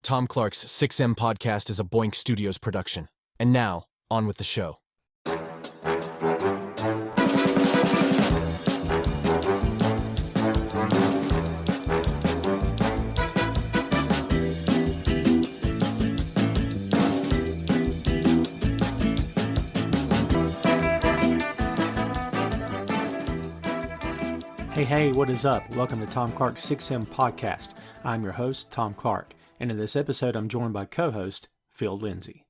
Tom Clark's 6M podcast is a Boink Studios production. And now, on with the show. Hey, what is up? Welcome to Tom Clark's 6M podcast. I'm your host, Tom Clark, and in this episode, I'm joined by co-host Phil Lindsey.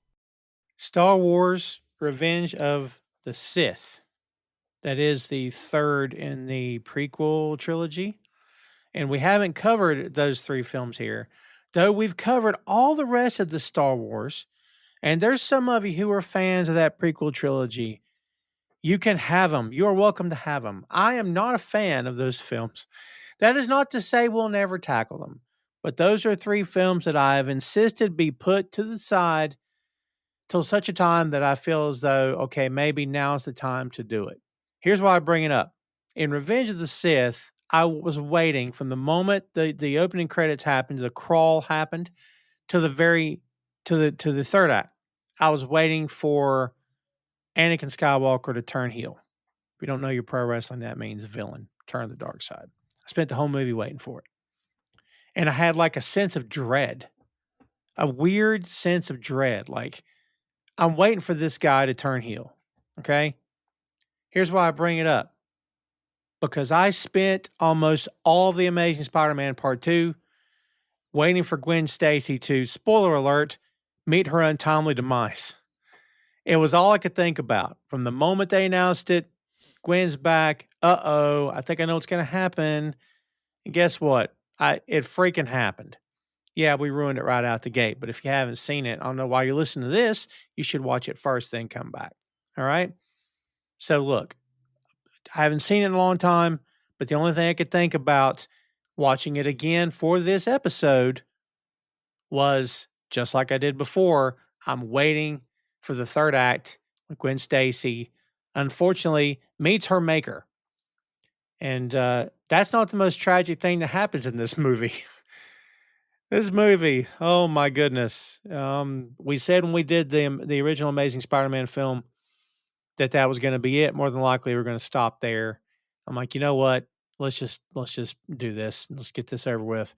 Star Wars Revenge of the Sith. That is the third in the prequel trilogy. And we haven't covered those three films here, though we've covered all the rest of the Star Wars. And there's some of you who are fans of that prequel trilogy. You can have them. You are welcome to have them. I am not a fan of those films. That is not to say we'll never tackle them. But those are three films that I have insisted be put to the side till such a time that I feel as though, okay, maybe now's the time to do it. Here's why I bring it up. In Revenge of the Sith, I was waiting from the moment the opening credits happened, the crawl happened, to the third act. I was waiting for Anakin Skywalker to turn heel. If you don't know your pro wrestling, that means villain, turn the dark side. I spent the whole movie waiting for it. And I had like a sense of dread, a weird sense of dread. Like, I'm waiting for this guy to turn heel. Okay. Here's why I bring it up. Because I spent almost all of The Amazing Spider-Man Part 2 waiting for Gwen Stacy to, spoiler alert, meet her untimely demise. It was all I could think about. From the moment they announced it, Gwen's back. I think I know what's going to happen. And guess what? It freaking happened. Yeah, we ruined it right out the gate. But if you haven't seen it, I don't know why you're listening to this. You should watch it first, then come back. All right? So look, I haven't seen it in a long time, but the only thing I could think about watching it again for this episode was, just like I did before, I'm waiting for the third act when Gwen Stacy, unfortunately, meets her maker. And that's not the most tragic thing that happens in this movie. This movie, oh my goodness. We said when we did the original Amazing Spider-Man film that was going to be it. More than likely, we're going to stop there. I'm like, you know what? Let's just do this. Let's get this over with.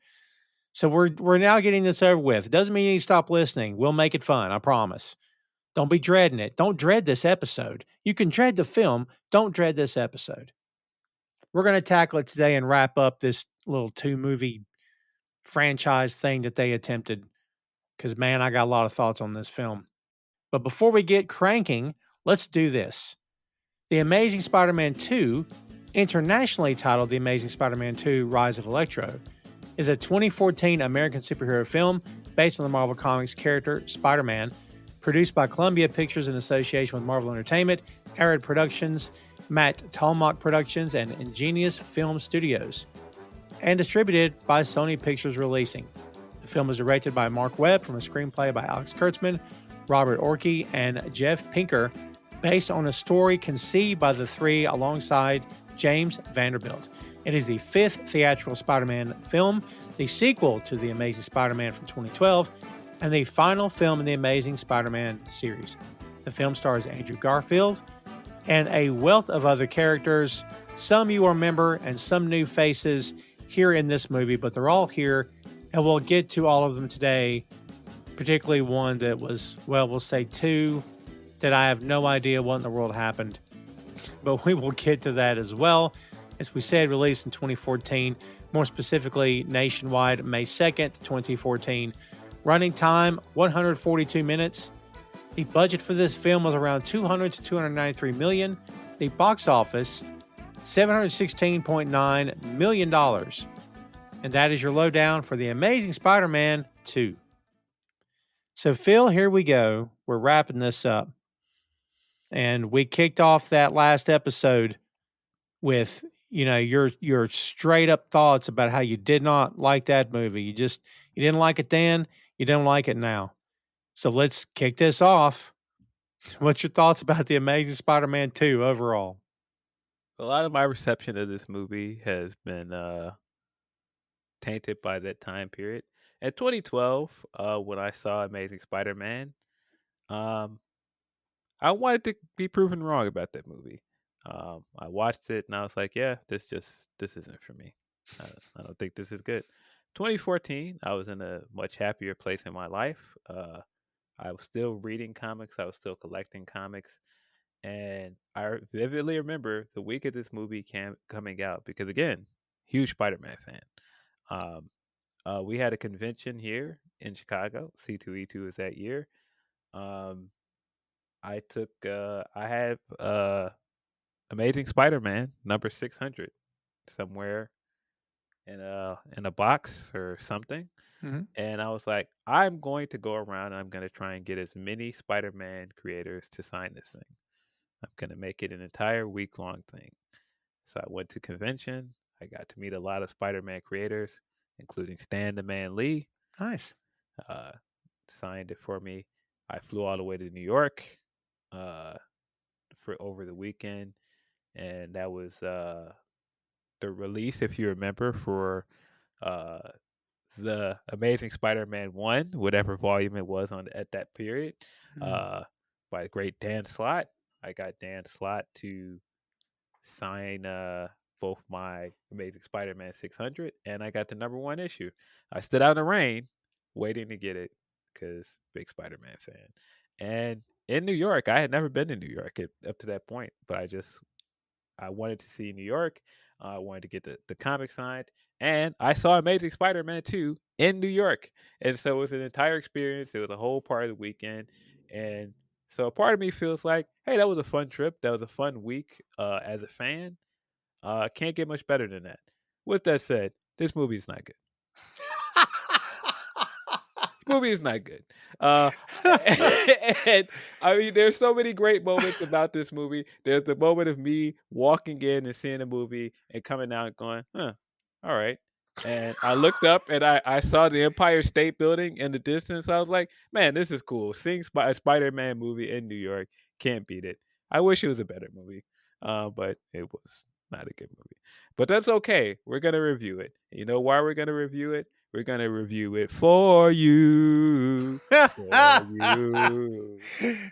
So we're now getting this over with. Doesn't mean you need to stop listening. We'll make it fun. I promise. Don't be dreading it. Don't dread this episode. You can dread the film. Don't dread this episode. We're going to tackle it today and wrap up this little 2-movie franchise thing that they attempted. Because, man, I got a lot of thoughts on this film. But before we get cranking, let's do this. The Amazing Spider-Man 2, internationally titled The Amazing Spider-Man 2 Rise of Electro, is a 2014 American superhero film based on the Marvel Comics character Spider-Man, produced by Columbia Pictures in association with Marvel Entertainment, Arad Productions, Matt Talmach Productions, and Ingenious Film Studios, and distributed by Sony Pictures Releasing. The film is directed by Mark Webb from a screenplay by Alex Kurtzman, Robert Orkey, and Jeff Pinker, based on a story conceived by the three alongside James Vanderbilt. It is the fifth theatrical Spider-Man film, the sequel to The Amazing Spider-Man from 2012, and the final film in the Amazing Spider-Man series. The film stars Andrew Garfield and a wealth of other characters. Some you will remember and some new faces here in this movie, but they're all here, and we'll get to all of them today, particularly one that was, well, we'll say two, that I have no idea what in the world happened, but we will get to that as well. As we said, released in 2014, more specifically nationwide, May 2nd, 2014. Running time, 142 minutes. The budget for this film was around $200 to $293 million. The box office, $716.9 million. And that is your lowdown for The Amazing Spider-Man 2. So, Phil, here we go. We're wrapping this up. And we kicked off that last episode with, your straight up thoughts about how you did not like that movie. You didn't like it then. You don't like it now. So let's kick this off. What's your thoughts about The Amazing Spider-Man 2 overall? A lot of my reception of this movie has been tainted by that time period. In 2012, when I saw Amazing Spider-Man, um, I wanted to be proven wrong about that movie. I watched it and I was like, yeah, this isn't for me. I don't think this is good. 2014, I was in a much happier place in my life. I was still reading comics. I was still collecting comics. And I vividly remember the week of this movie coming out because, again, huge Spider-Man fan. Um, we had a convention here in Chicago. C2E2 was that year. Um, I have Amazing Spider-Man number 600 somewhere in a box or something. Mhm. And I was like, I'm going to go around and I'm going to try and get as many Spider-Man creators to sign this thing. I'm going to make it an entire week-long thing. So I went to convention. I got to meet a lot of Spider-Man creators, including Stan the Man Lee. Nice. Uh, Signed it for me. I flew all the way to New York uh, for over the weekend, and that was the release, if you remember, for uh, the Amazing Spider-Man 1, whatever volume it was on at that period, Mm. by the great Dan Slott. I got Dan Slott to sign both my Amazing Spider-Man 600, and I got the number one issue. I stood out in the rain waiting to get it because big Spider-Man fan. And in New York, I had never been to New York up to that point, but I wanted to see New York. I wanted to get the comic signed, and I saw Amazing Spider-Man 2 in New York, and so it was an entire experience. It was a whole part of the weekend, and so a part of me feels like, hey, that was a fun trip. That was a fun week as a fan. Can't get much better than that. With that said, this movie is not good. Movie is not good. Uh, and I mean, there's so many great moments about this movie. There's the moment of me walking in and seeing a movie and coming out and going, huh, all right. And I looked up and I saw the Empire State Building in the distance. I was like, man, this is cool. Seeing a Spider-Man movie in New York, can't beat it. I wish it was a better movie, but it was not a good movie. But that's okay. We're going to review it. You know why we're going to review it? We're gonna review it for you. For you.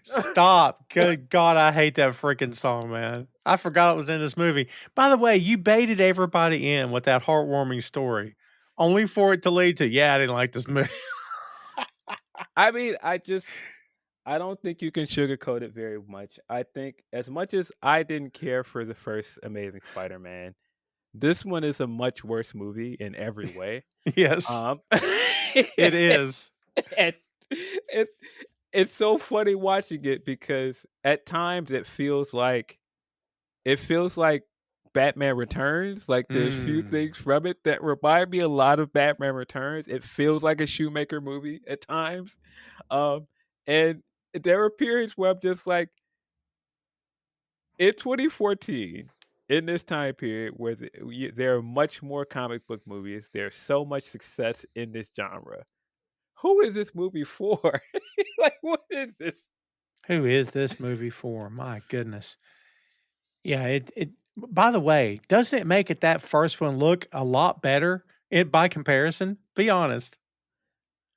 Stop. Good God, I hate that freaking song, man. I forgot it was in this movie. By the way, you baited everybody in with that heartwarming story, only for it to lead to, yeah, I didn't like this movie. I mean, I don't think you can sugarcoat it very much. I think as much as I didn't care for the first Amazing Spider-Man, this one is a much worse movie in every way. Yes, it is. And it's it's so funny watching it because at times it feels like Batman Returns. Like there's few Mm. things from it that remind me a lot of Batman Returns. It feels like a Shoemaker movie at times. Um, and there are periods where I'm just like, in 2014, in this time period where there are much more comic book movies, there's so much success in this genre. Who is this movie for? Like, what is this? Who is this movie for? My goodness. Yeah, it by the way, doesn't it make it that first one look a lot better it by comparison? Be honest.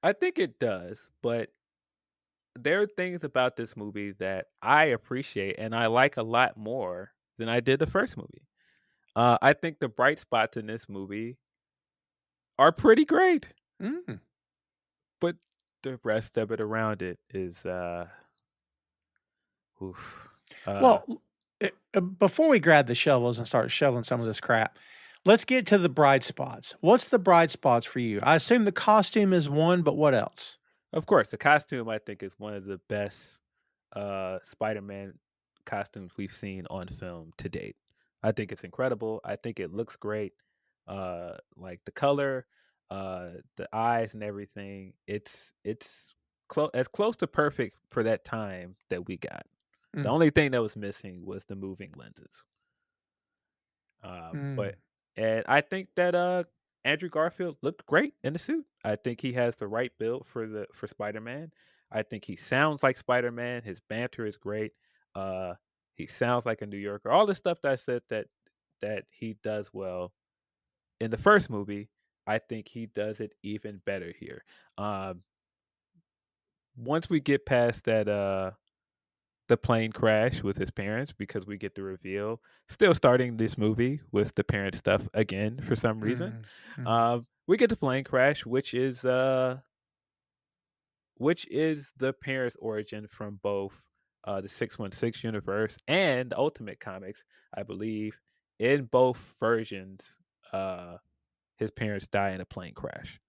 I think it does, but there are things about this movie that I appreciate and I like a lot more than I did the first movie. I think the bright spots in this movie are pretty great, Mm. but the rest of it around it is oof. Uh, Well, before we grab the shovels and start shoveling some of this crap, let's get to the bright spots. What's the bright spots for you? I assume the costume is one, but what else? of course, the costume I think is one of the best Spider-Man costumes we've seen on film to date. I think it's incredible. I think it looks great. Like the color, the eyes and everything. It's as close to perfect for that time that we got. The Mm. only thing that was missing was the moving lenses. Mm. But and I think that Andrew Garfield looked great in the suit. I think he has the right build for Spider-Man. I think he sounds like Spider-Man. His banter is great. Uh he sounds like a New Yorker. All the stuff that I said that he does well in the first movie, I think he does it even better here. Um, Once we get past that the plane crash with his parents, because we get the reveal, still starting this movie with the parent stuff again for some reason. Mm-hmm. We get the plane crash, which is the parents' origin from both the 616 universe and the Ultimate Comics, I believe. In both versions, uh, his parents die in a plane crash.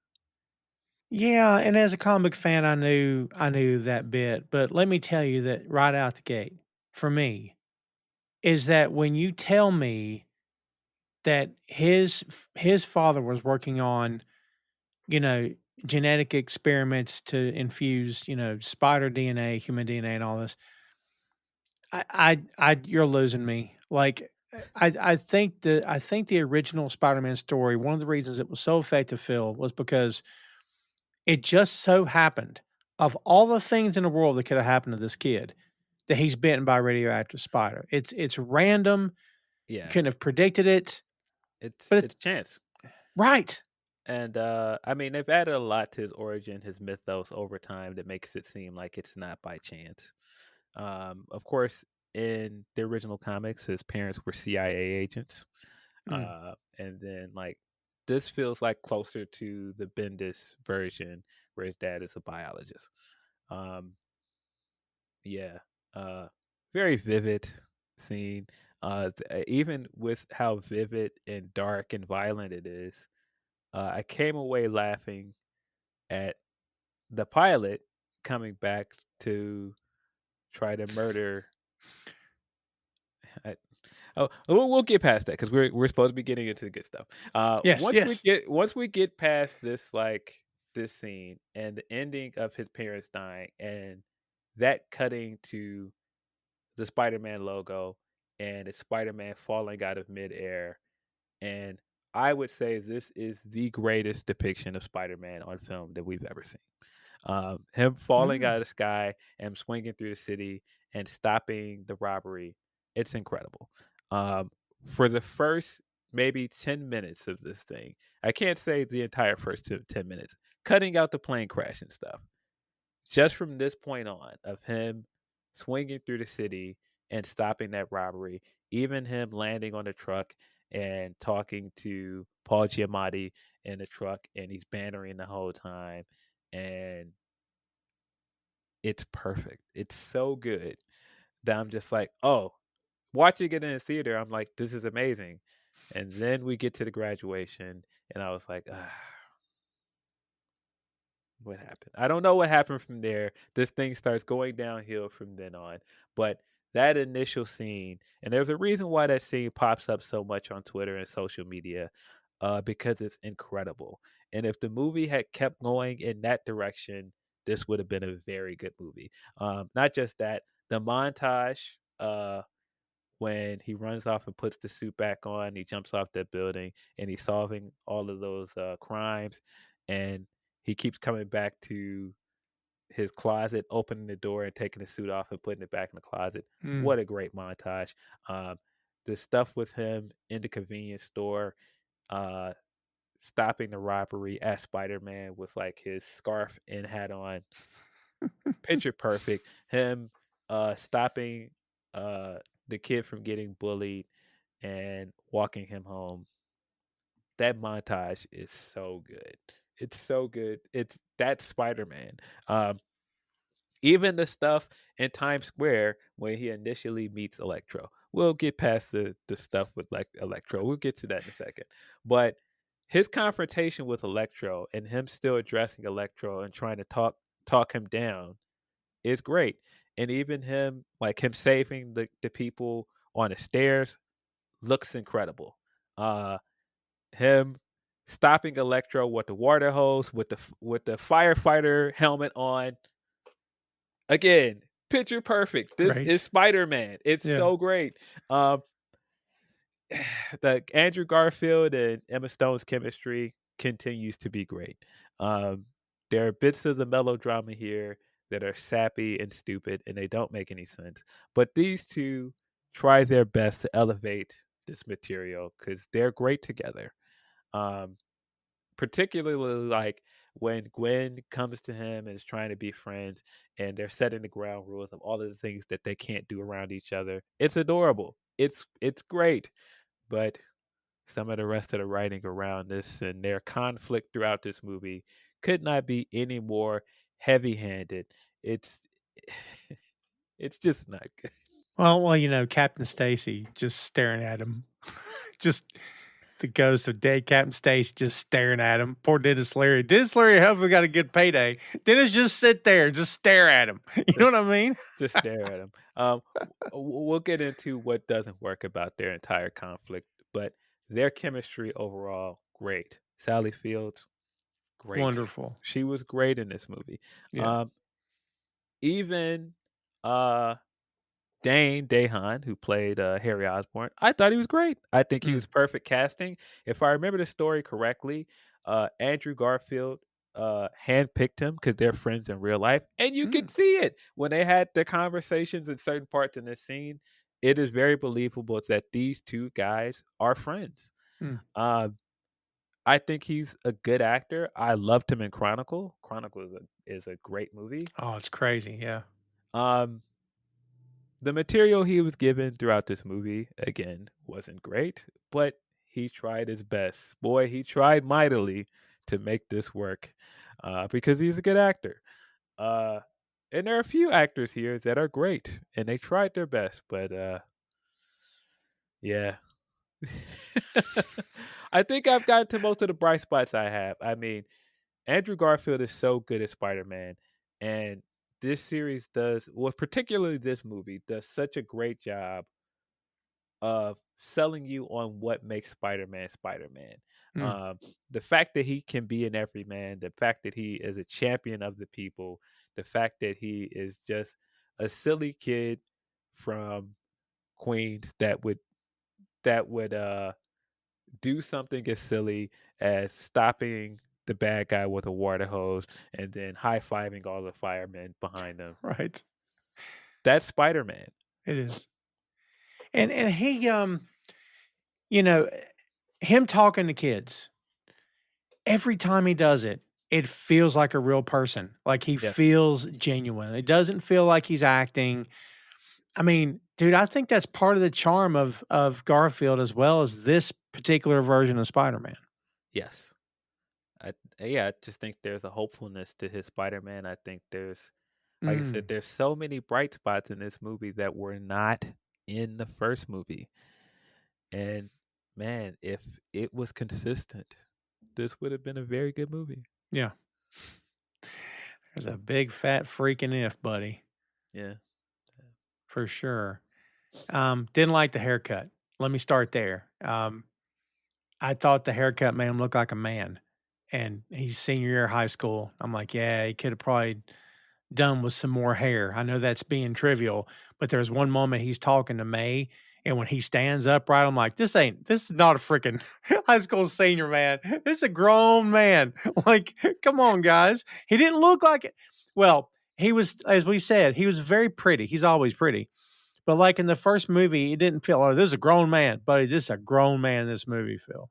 Yeah, and as a comic fan, I knew that bit, but let me tell you that right out the gate, for me, is that when you tell me that his father was working on, you know, genetic experiments to infuse, spider DNA, human DNA, and all this, you're losing me. Like, I think the original Spider-Man story, one of the reasons it was so effective, Phil, was because it just so happened, of all the things in the world that could have happened to this kid, that he's bitten by a radioactive spider. It's random. You Yeah, couldn't have predicted it, it's but it's chance. right. And I mean, they've added a lot to his origin, his mythos over time that makes it seem like it's not by chance. Of course, in the original comics, his parents were CIA agents. Mm. And then like this feels like closer to the Bendis version where his dad is a biologist. Um, yeah, uh, very vivid scene. Even with how vivid and dark and violent it is, I came away laughing at the pilot coming back to try to murder. Oh, we'll get past that because we're supposed to be getting into the good stuff. Yes, yes. Once we get past this this scene and the ending of his parents dying and that cutting to the Spider-Man logo and it's Spider-Man falling out of midair, and I would say this is the greatest depiction of Spider-Man on film that we've ever seen. Him falling Mm. out of the sky and swinging through the city and stopping the robbery. It's incredible. Um, for the first maybe 10 minutes of this thing, I can't say the entire first 10 minutes, cutting out the plane crash and stuff. Just from this point on, of him swinging through the city and stopping that robbery, even him landing on the truck and talking to Paul Giamatti in the truck, and he's bantering the whole time. And it's perfect. It's so good that I'm just like, oh, watching it in the theater, I'm like, this is amazing. And then we get to the graduation, and I was like, what happened? I don't know what happened from there. This thing starts going downhill from then on. But that initial scene, and there's a reason why that scene pops up so much on Twitter and social media, because it's incredible. And if the movie had kept going in that direction, this would have been a very good movie. Not just that, the montage, when he runs off and puts the suit back on, he jumps off that building and he's solving all of those crimes, and he keeps coming back to his closet, opening the door and taking the suit off and putting it back in the closet. Mm. What a great montage! Um, the stuff with him in the convenience store, uh, stopping the robbery as Spider Man with like his scarf and hat on, picture perfect. Him stopping uh the kid from getting bullied and walking him home. That montage is so good. It's so good. It's that's Spider-Man. Um Even the stuff in Times Square when he initially meets Electro. We'll get past the stuff with like Electro. We'll get to that in a second. But his confrontation with Electro and him still addressing Electro and trying to talk him down is great. And even him, like him saving the people on the stairs, looks incredible. Uh, him stopping Electro with the water hose, with the firefighter helmet on. Again, picture perfect. This is Great. Spider Man. It's Yeah. so great. Um, the Andrew Garfield and Emma Stone's chemistry continues to be great. Um, there are bits of the melodrama here that are sappy and stupid, and they don't make any sense. But these two try their best to elevate this material because they're great together. Um, particularly like when Gwen comes to him and is trying to be friends, and they're setting the ground rules of all of the things that they can't do around each other. It's adorable. It's great, but some of the rest of the writing around this and their conflict throughout this movie could not be any more heavy-handed. It's it's just not good. Well, Captain Stacy just staring at him. Just the ghost of dead Captain Stacy just staring at him. Poor Dennis Leary. Dennis Leary hopefully got a good payday. Dennis just sit there and just stare at him. You know Just what I mean? just stare at him. We'll get into what doesn't work about their entire conflict, but their chemistry overall, great. Sally Fields, great. Wonderful. She was great in this movie. Yeah. Um, even uh Dane DeHaan, who played Harry Osborn, I thought he was great. I think he Mm. was perfect casting. If I remember the story correctly, Andrew Garfield handpicked him because they're friends in real life, and you Mm. could see it when they had the conversations in certain parts in this scene. It is very believable that these two guys are friends. Mm. Uh, I think he's a good actor. I loved him in Chronicle. Chronicle is a great movie. Oh, it's crazy. Yeah. Um, The material he was given throughout this movie, again, wasn't great, but he tried his best. Boy, he tried mightily to make this work because he's a good actor. Uh, and there are a few actors here that are great, and they tried their best, but yeah. I think I've gotten to most of the bright spots I have. I mean, Andrew Garfield is so good at Spider-Man, and this series does, well, particularly this movie, does such a great job of selling you on what makes Spider-Man Spider-Man. Mm. Um, the fact that he can be an everyman, the fact that he is a champion of the people, the fact that he is just a silly kid from Queens that would do something as silly as stopping the bad guy with a water hose and then high-fiving all the firemen behind him. Right. That's Spider-Man. It is. And he you know, him talking to kids, every time he does it, it feels like a real person. Like he Yes. feels genuine. It doesn't feel like he's acting. I mean, dude, I think that's part of the charm of Garfield as well as this particular version of Spider-Man. Yes. I just think there's a hopefulness to his Spider-Man. I think there's, like I said, Mm, there's so many bright spots in this movie that were not in the first movie. And man, if it was consistent, this would have been a very good movie. yeah. There's a big fat freaking if, buddy, Yeah. for sure. Didn't like the haircut. Let me start there. I thought the haircut made him look like a man. And he's senior year of high school. I'm like, yeah, he could have probably done with some more hair. I know that's being trivial, but there's one moment he's talking to May, and when he stands upright, I'm like, this is not a freaking high school senior, man. This is a grown man. Like, come on, guys. He didn't look like it. Well, he was, as we said, he was very pretty. He's always pretty. But like in the first movie, it didn't feel, oh, this is a grown man, buddy. This is a grown man in this movie, Phil.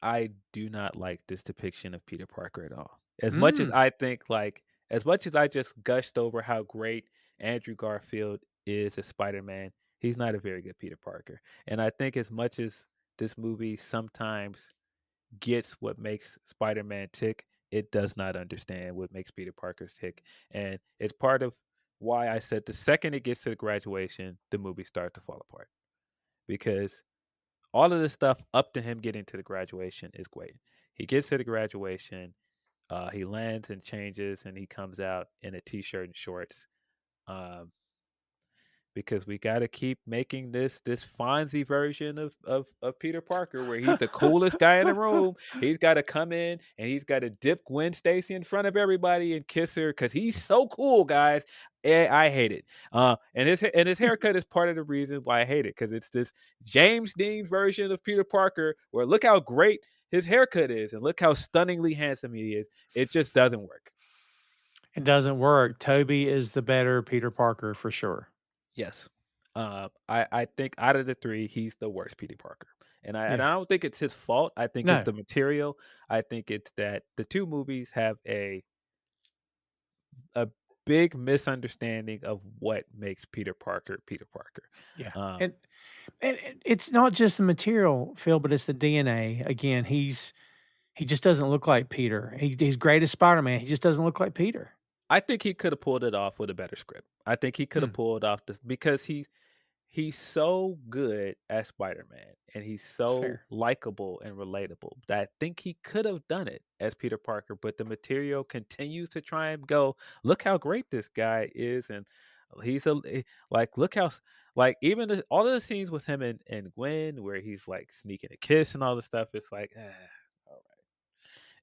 I do not like this depiction of Peter Parker at all. As much as Mm, I think, like, as much as I just gushed over how great Andrew Garfield is as Spider-Man, he's not a very good Peter Parker. And I think as much as this movie sometimes gets what makes Spider-Man tick, it does not understand what makes Peter Parker tick. And it's part of why I said the second it gets to the graduation, the movie starts to fall apart. Because all of the stuff up to him getting to the graduation is great. He gets to the graduation, he lands and changes, and he comes out in a t-shirt and shorts. Um, because we got to keep making this Fonzie version of Peter Parker, where he's the coolest guy in the room. He's got to come in and he's got to dip Gwen Stacy in front of everybody and kiss her because he's so cool, guys. I hate it. And his haircut is part of the reason why I hate it, because it's this James Dean version of Peter Parker where look how great his haircut is and look how stunningly handsome he is. It just doesn't work. it doesn't work. Toby is the better Peter Parker for sure. Yes. I think out of the three, he's the worst Peter Parker. And Yeah. I don't think it's his fault. I think it's No. the material. I think it's that the two movies have a big misunderstanding of what makes Peter Parker Peter Parker. Yeah. Um, And it's not just the material, Phil, but it's the DNA. Again, he just doesn't look like Peter. He's great as Spider-Man. He just doesn't look like Peter. I think he could have pulled it off with a better script. I think he could have Mm, pulled off this because he's so good as Spider-Man and he's it's so fair. likable and relatable that I think he could have done it as Peter Parker, but the material continues to try and go, look how great this guy is and like look how like even all of the scenes with him and Gwen where he's like sneaking a kiss and all the stuff, it's like all right.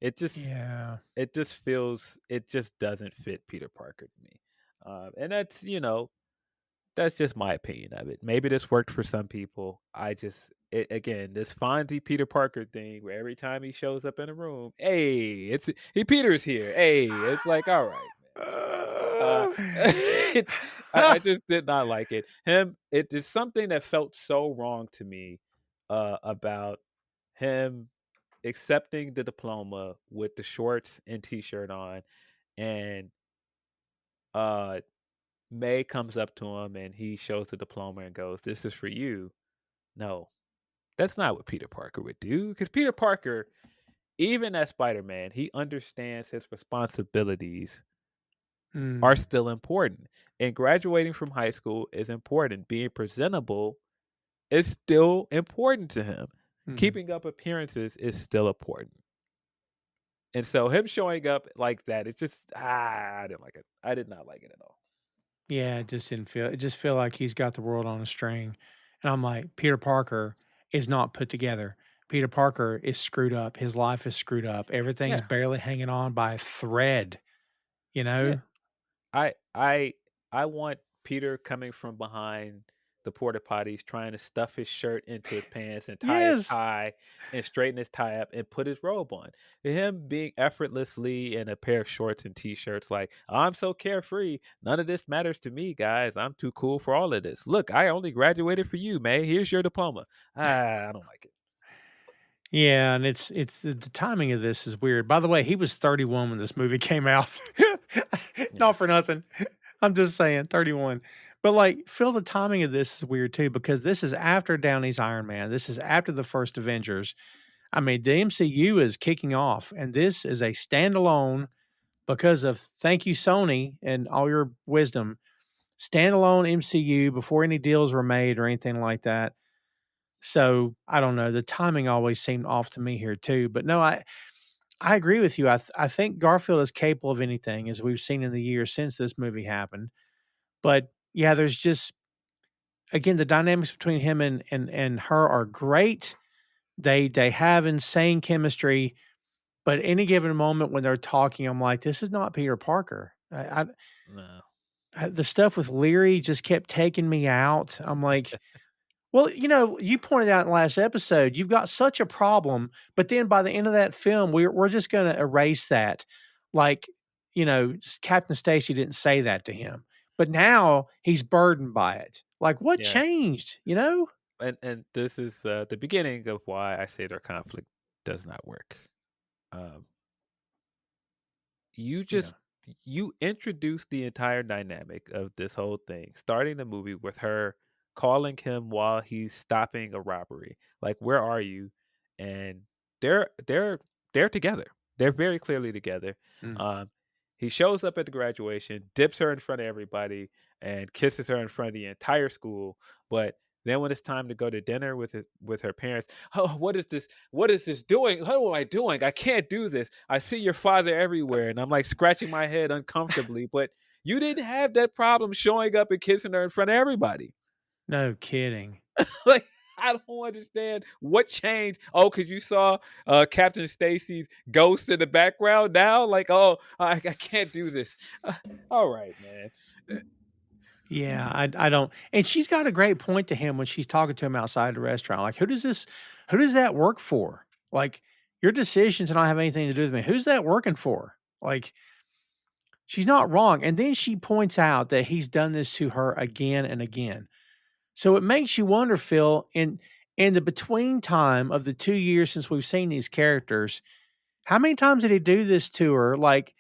It just Yeah. it just doesn't fit Peter Parker to me. And that's just my opinion of it. Maybe this worked for some people. Again, this Fonzie Peter Parker thing where every time he shows up in a room, hey, Peter's here. Hey, it's like, all right, Uh, I just did not like it. It is something that felt so wrong to me about him accepting the diploma with the shorts and t-shirt on, and uh May comes up to him and he shows the diploma and goes, "This is for you." No, that's not what Peter Parker would do. Because Peter Parker, even as Spider-Man, he understands his responsibilities are mm, still important. And graduating from high school is important. Being presentable is still important to him. mhm. Keeping up appearances is still important. And so him showing up like that, it's just I didn't like it. I did not like it at all. Yeah, it just feel like he's got the world on a string. And I'm like, Peter Parker is not put together. Peter Parker is screwed up. His life is screwed up. Everything's Yeah, barely hanging on by a thread, you yeah. know? I I I want Peter coming from behind the porta potties, trying to stuff his shirt into his pants and tie his Yes. tie and straighten his tie up and put his robe on. Him being effortlessly in a pair of shorts and t-shirts, like I'm so carefree. None of this matters to me, guys. I'm too cool for all of this. Look, I only graduated for you, May. Here's your diploma. I don't like it. Yeah, and it's the timing of this is weird. By the way, he was 31 when this movie came out. Yeah, Not for nothing. I'm just saying 31. But like Phil, the timing of this is weird too, because this is after Downey's Iron Man. This is after the first Avengers. I mean, the MCU is kicking off, and this is a standalone because of thank you, Sony, and all your wisdom. Standalone MCU before any deals were made or anything like that. So I don't know. The timing always seemed off to me here too. But no, I agree with you. I think Garfield is capable of anything, as we've seen in the years since this movie happened. But yeah, there's just again the dynamics between him and her are great. They have insane chemistry. But any given moment when they're talking, I'm like, this is not Peter Parker. no. The stuff with Leary just kept taking me out. I'm like, well, you pointed out in the last episode, you've got such a problem, but then by the end of that film, we're just going to erase that. Like, Captain Stacy didn't say that to him, but now he's burdened by it. Like, what Yeah, changed? You know? and this is the beginning of why I say their conflict does not work. Um, you Yeah. just you introduce the entire dynamic of this whole thing, starting the movie with her calling him while he's stopping a robbery. Like, where are you? And they're together. They're very clearly together. Mm. Um, he shows up at the graduation, dips her in front of everybody, and kisses her in front of the entire school. But then when it's time to go to dinner with her parents, oh, what is this? What is this doing? What am I doing? I can't do this. I see your father everywhere. And I'm like scratching my head uncomfortably. But you didn't have that problem showing up and kissing her in front of everybody. No kidding. Like, I don't understand what changed. Oh, because you saw Captain Stacy's ghost in the background now? Like, oh, I can't do this. All right, man. Yeah, I don't. And she's got a great point to him when she's talking to him outside the restaurant. Like, who does that work for? Like, your decisions don't have anything to do with me. Who's that working for? Like, she's not wrong. And then she points out that he's done this to her again and again. So it makes you wonder, Phil, in the between time of the 2 years since we've seen these characters, how many times did he do this to her? Like,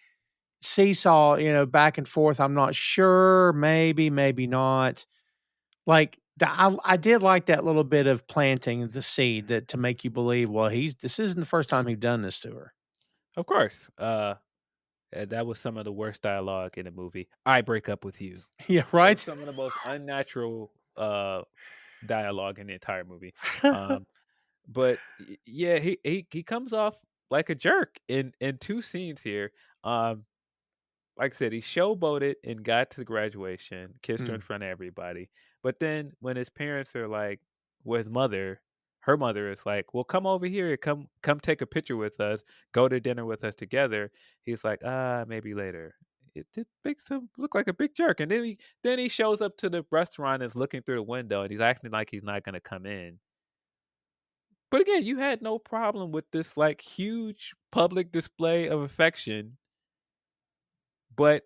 seesaw, back and forth. I'm not sure. Maybe, maybe not. Like, I did like that little bit of planting the seed that to make you believe, well, this isn't the first time he's done this to her. Of course. That was some of the worst dialogue in the movie. I break up with you. Yeah, That was right? some of the most unnatural dialogue in the entire movie. Um, but yeah, he comes off like a jerk in two scenes here. Um, like I said, he showboated and got to graduation, kissed her in Mm. front of everybody. But then when his parents are like, with mother, her mother is like, "Well, come over here, come take a picture with us, go to dinner with us together." He's like, maybe later." It makes him look like a big jerk. And then he shows up to the restaurant and is looking through the window and he's acting like he's not gonna come in. But again, you had no problem with this like huge public display of affection, but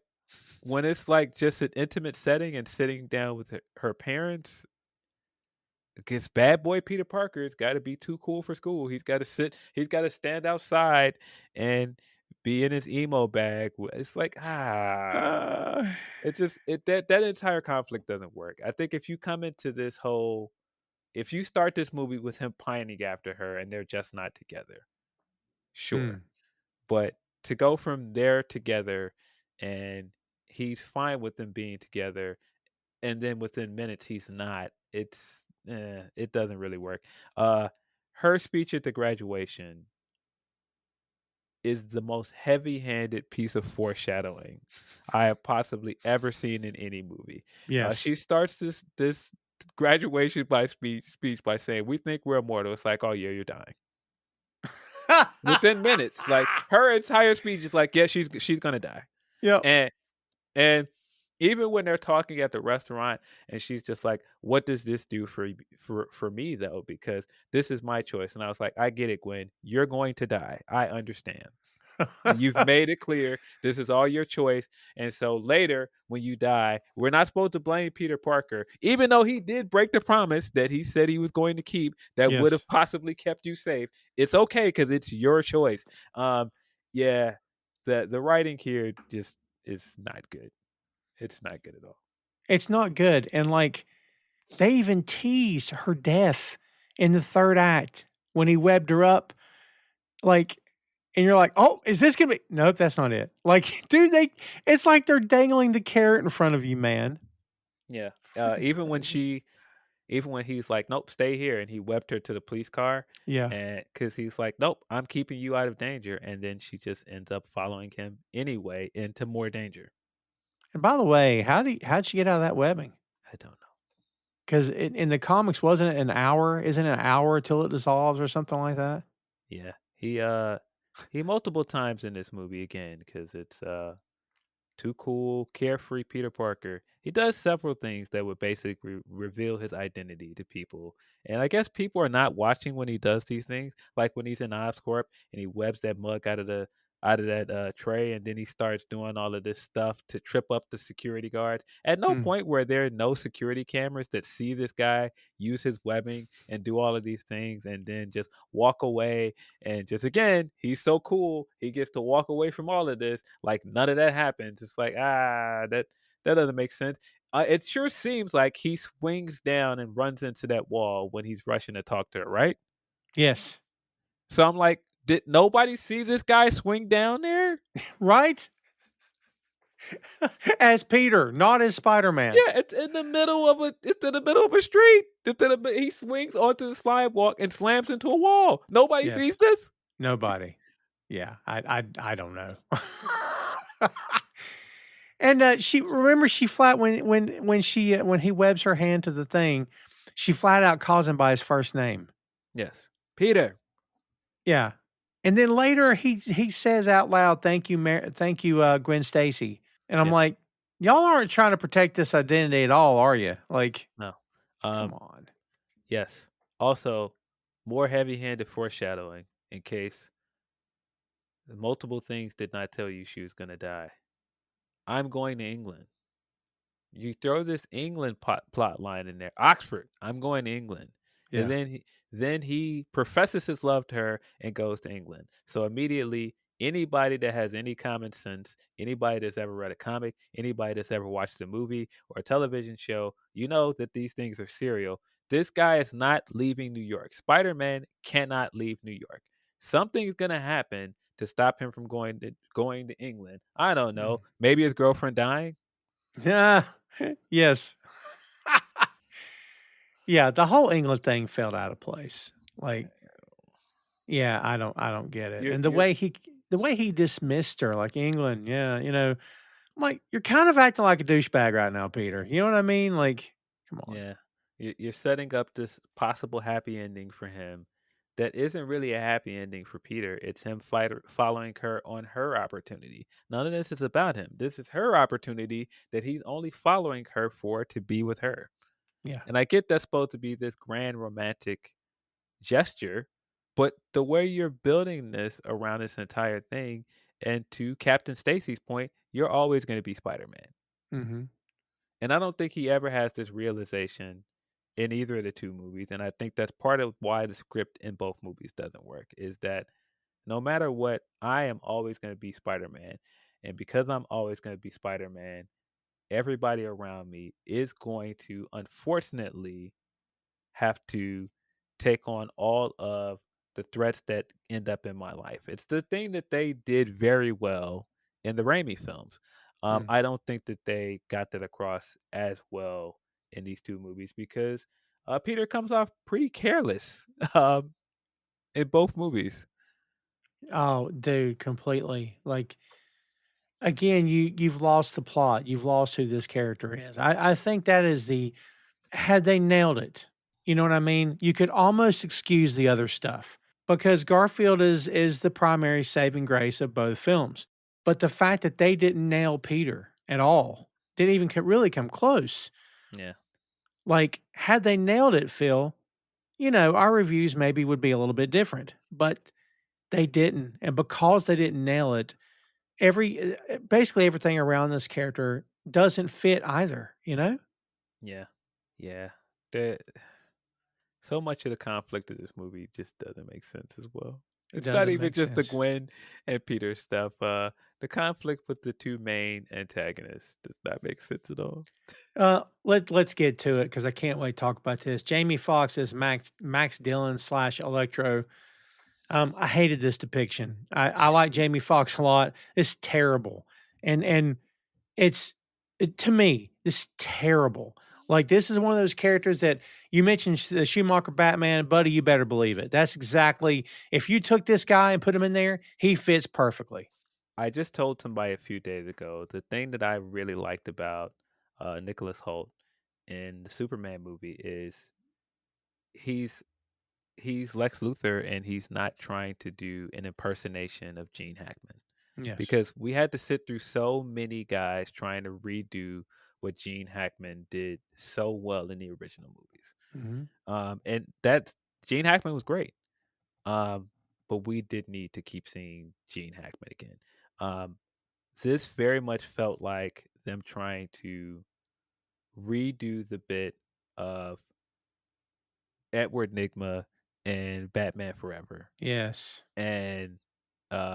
when it's like just an intimate setting and sitting down with her parents, because bad boy Peter Parker's got to be too cool for school. He's got to stand outside and be in his emo bag. It's like, Uh, it's just that entire conflict doesn't work. I think if you come into this whole, if you start this movie with him pining after her and they're just not together, sure. mm. But to go from there together and he's fine with them being together and then within minutes he's not, it doesn't really work. Uh her speech at the graduation is the most heavy-handed piece of foreshadowing I have possibly ever seen in any movie. Yes. She starts this graduation by speech by saying, "We think we're immortal." It's like, "Oh yeah, you're dying." Within minutes, like her entire speech is like, "Yeah, she's gonna die." Yep. And And even when they're talking at the restaurant and she's just like, "What does this do for me though? Because this is my choice." And I was like, "I get it, Gwen. You're going to die. I understand. You've made it clear this is all your choice. And so later when you die, we're not supposed to blame Peter Parker, even though he did break the promise that he said he was going to keep that would Yes. have possibly kept you safe. It's okay because it's your choice." Yeah, the writing here just is not good. It's not good at all. It's not good. And like, they even teased her death in the third act when he webbed her up. Like, and you're like, oh, is this gonna be? Nope, that's not it. Like, dude, it's like they're dangling the carrot in front of you, man. Yeah. Freaking crazy. Even when he's like, "Nope, stay here," and he wept her to the police car, Yeah. and because he's like, "Nope, I'm keeping you out of danger," and then she just ends up following him anyway into more danger. And by the way, how'd she get out of that webbing? I don't know. Because in the comics, wasn't it an hour? Isn't it an hour till it dissolves or something like that? Yeah, he multiple times in this movie again because it's too cool, carefree Peter Parker. He does several things that would basically reveal his identity to people. And I guess people are not watching when he does these things, like when he's in Oscorp and he webs that mug out of that tray, and then he starts doing all of this stuff to trip up the security guards. At no Mm. point where there are no security cameras that see this guy use his webbing and do all of these things, and then just walk away and just again, he's so cool. He gets to walk away from all of this. Like none of that happens. It's like, that doesn't make sense. It sure seems like he swings down and runs into that wall when he's rushing to talk to her, right? Yes. So I'm like, did nobody see this guy swing down there? Right? As Peter, not as Spider-Man. Yeah, it's in the middle of a street. He swings onto the sidewalk and slams into a wall. Nobody Yes. sees this? Nobody. Yeah. I don't know. And she flat when he webs her hand to the thing, she flat out calls him by his first name. Yes. Peter. Yeah. And then later he says out loud, thank you, Gwen Stacy." And I'm Yes. like, y'all aren't trying to protect this identity at all, are you? Like, No. come Um, on. yes. Also, more heavy-handed foreshadowing in case multiple things did not tell you she was going to die. I'm going to England. You throw this England plot line in there. Oxford. I'm going to England. And Yeah. then Then he professes his love to her and goes to England. So immediately, anybody that has any common sense, anybody that's ever read a comic, anybody that's ever watched a movie or a television show, you know that these things are serial. This guy is not leaving New York. Spider-Man cannot leave New York. Something's gonna happen to stop him from going to England. I don't know. Maybe his girlfriend dying. Yeah. Yes. Yeah, the whole England thing felt out of place. Like, yeah, I don't get it. You're And you're the way he dismissed her, like England, yeah, I'm like, you're kind of acting like a douchebag right now, Peter. You know what I mean? Like, come on. Yeah. You're setting up this possible happy ending for him that isn't really a happy ending for Peter. It's him following her on her opportunity. None of this is about him. This is her opportunity that he's only following her for to be with her. Yeah. And I get that's supposed to be this grand romantic gesture, but the way you're building this around this entire thing, and to Captain Stacy's point, you're always going to be Spider-Man. Hmm. And I don't think he ever has this realization in either of the two movies. And I think that's part of why the script in both movies doesn't work, is that no matter what, I am always going to be Spider Man. And because I'm always going to be Spider Man, everybody around me is going to, unfortunately, have to take on all of the threats that end up in my life. It's the thing that they did very well in the Raimi films. Mm. I don't think that they got that across as well in these two movies because Peter comes off pretty careless in both movies. Oh, dude, completely. Like, again, you've lost the plot. You've lost who this character is. I think that is the had they nailed it, you know what I mean? You could almost excuse the other stuff because Garfield is the primary saving grace of both films. But the fact that they didn't nail Peter at all, didn't even really come close. Yeah, Like, had they nailed it, Phil, our reviews maybe would be a little bit different, but they didn't. And because they didn't nail it, basically everything around this character doesn't fit either, you know? yeah, yeah. The So much of the conflict of this movie just doesn't make sense as well. It It's not doesn't even make just the sense. Gwen and Peter stuff. The conflict with the two main antagonists does not make sense at all. Let's get to it because I can't wait to talk about this. Jamie Foxx is Max Dillon slash Electro. I hated this depiction. I like Jamie Foxx a lot. It's terrible, and to me this is terrible. Like, this is one of those characters that you mentioned, the Schumacher Batman, buddy. You better believe it. That's exactly, if you took this guy and put him in there, he fits perfectly. I just told somebody a few days ago the thing that I really liked about Nicholas Hoult in the Superman movie is he's he's Lex Luthor and he's not trying to do an impersonation of Gene Hackman. Yes. Because we had to sit through so many guys trying to redo what Gene Hackman did so well in the original movies. Hmm. And that Gene Hackman was great. But we did need to keep seeing Gene Hackman again. Um, this very much felt like them trying to redo the bit of Edward Nygma and Batman Forever Yes. and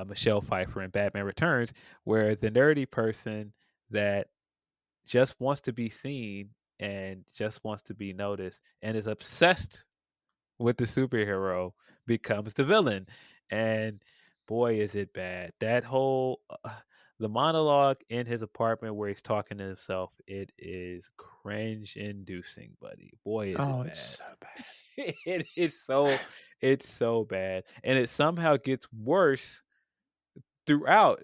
Michelle Pfeiffer in Batman Returns, where the nerdy person that just wants to be seen and just wants to be noticed and is obsessed with the superhero becomes the villain. And boy, is it bad. That whole the monologue in his apartment where he's talking to himself, it is cringe inducing, buddy. Boy, is it Oh, it's bad. so bad. It is so it's so bad. And it somehow gets worse throughout.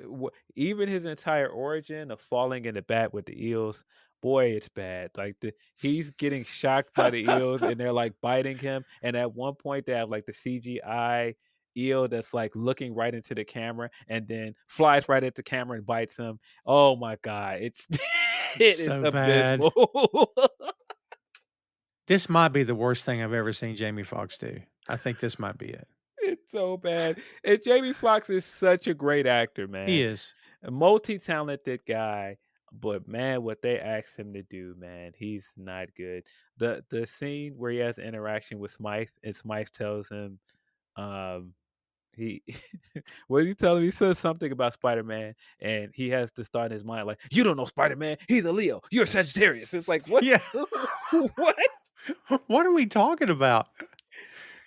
Even his entire origin of falling in the bat with the eels, boy, it's bad. Like he's getting shocked by the eels and they're like biting him. And at one point they have like the CGI eel that's like looking right into the camera and then flies right at the camera and bites him. Oh my god, it's It's it is so bad. abysmal. This might be the worst thing I've ever seen Jamie Foxx do. I think this might be it. It's so bad. And Jamie Foxx is such a great actor, He man. is. A multi-talented guy, But man, what they asked him to do, man, he's not good. The scene where he has an interaction with Smythe, and Smythe tells him, um, he what did he tell him? He says something about Spider-Man, and he has this thought in his mind like, "You don't know Spider-Man. He's a Leo. You're a Sagittarius." It's like, what? Yeah. What? What are we talking about?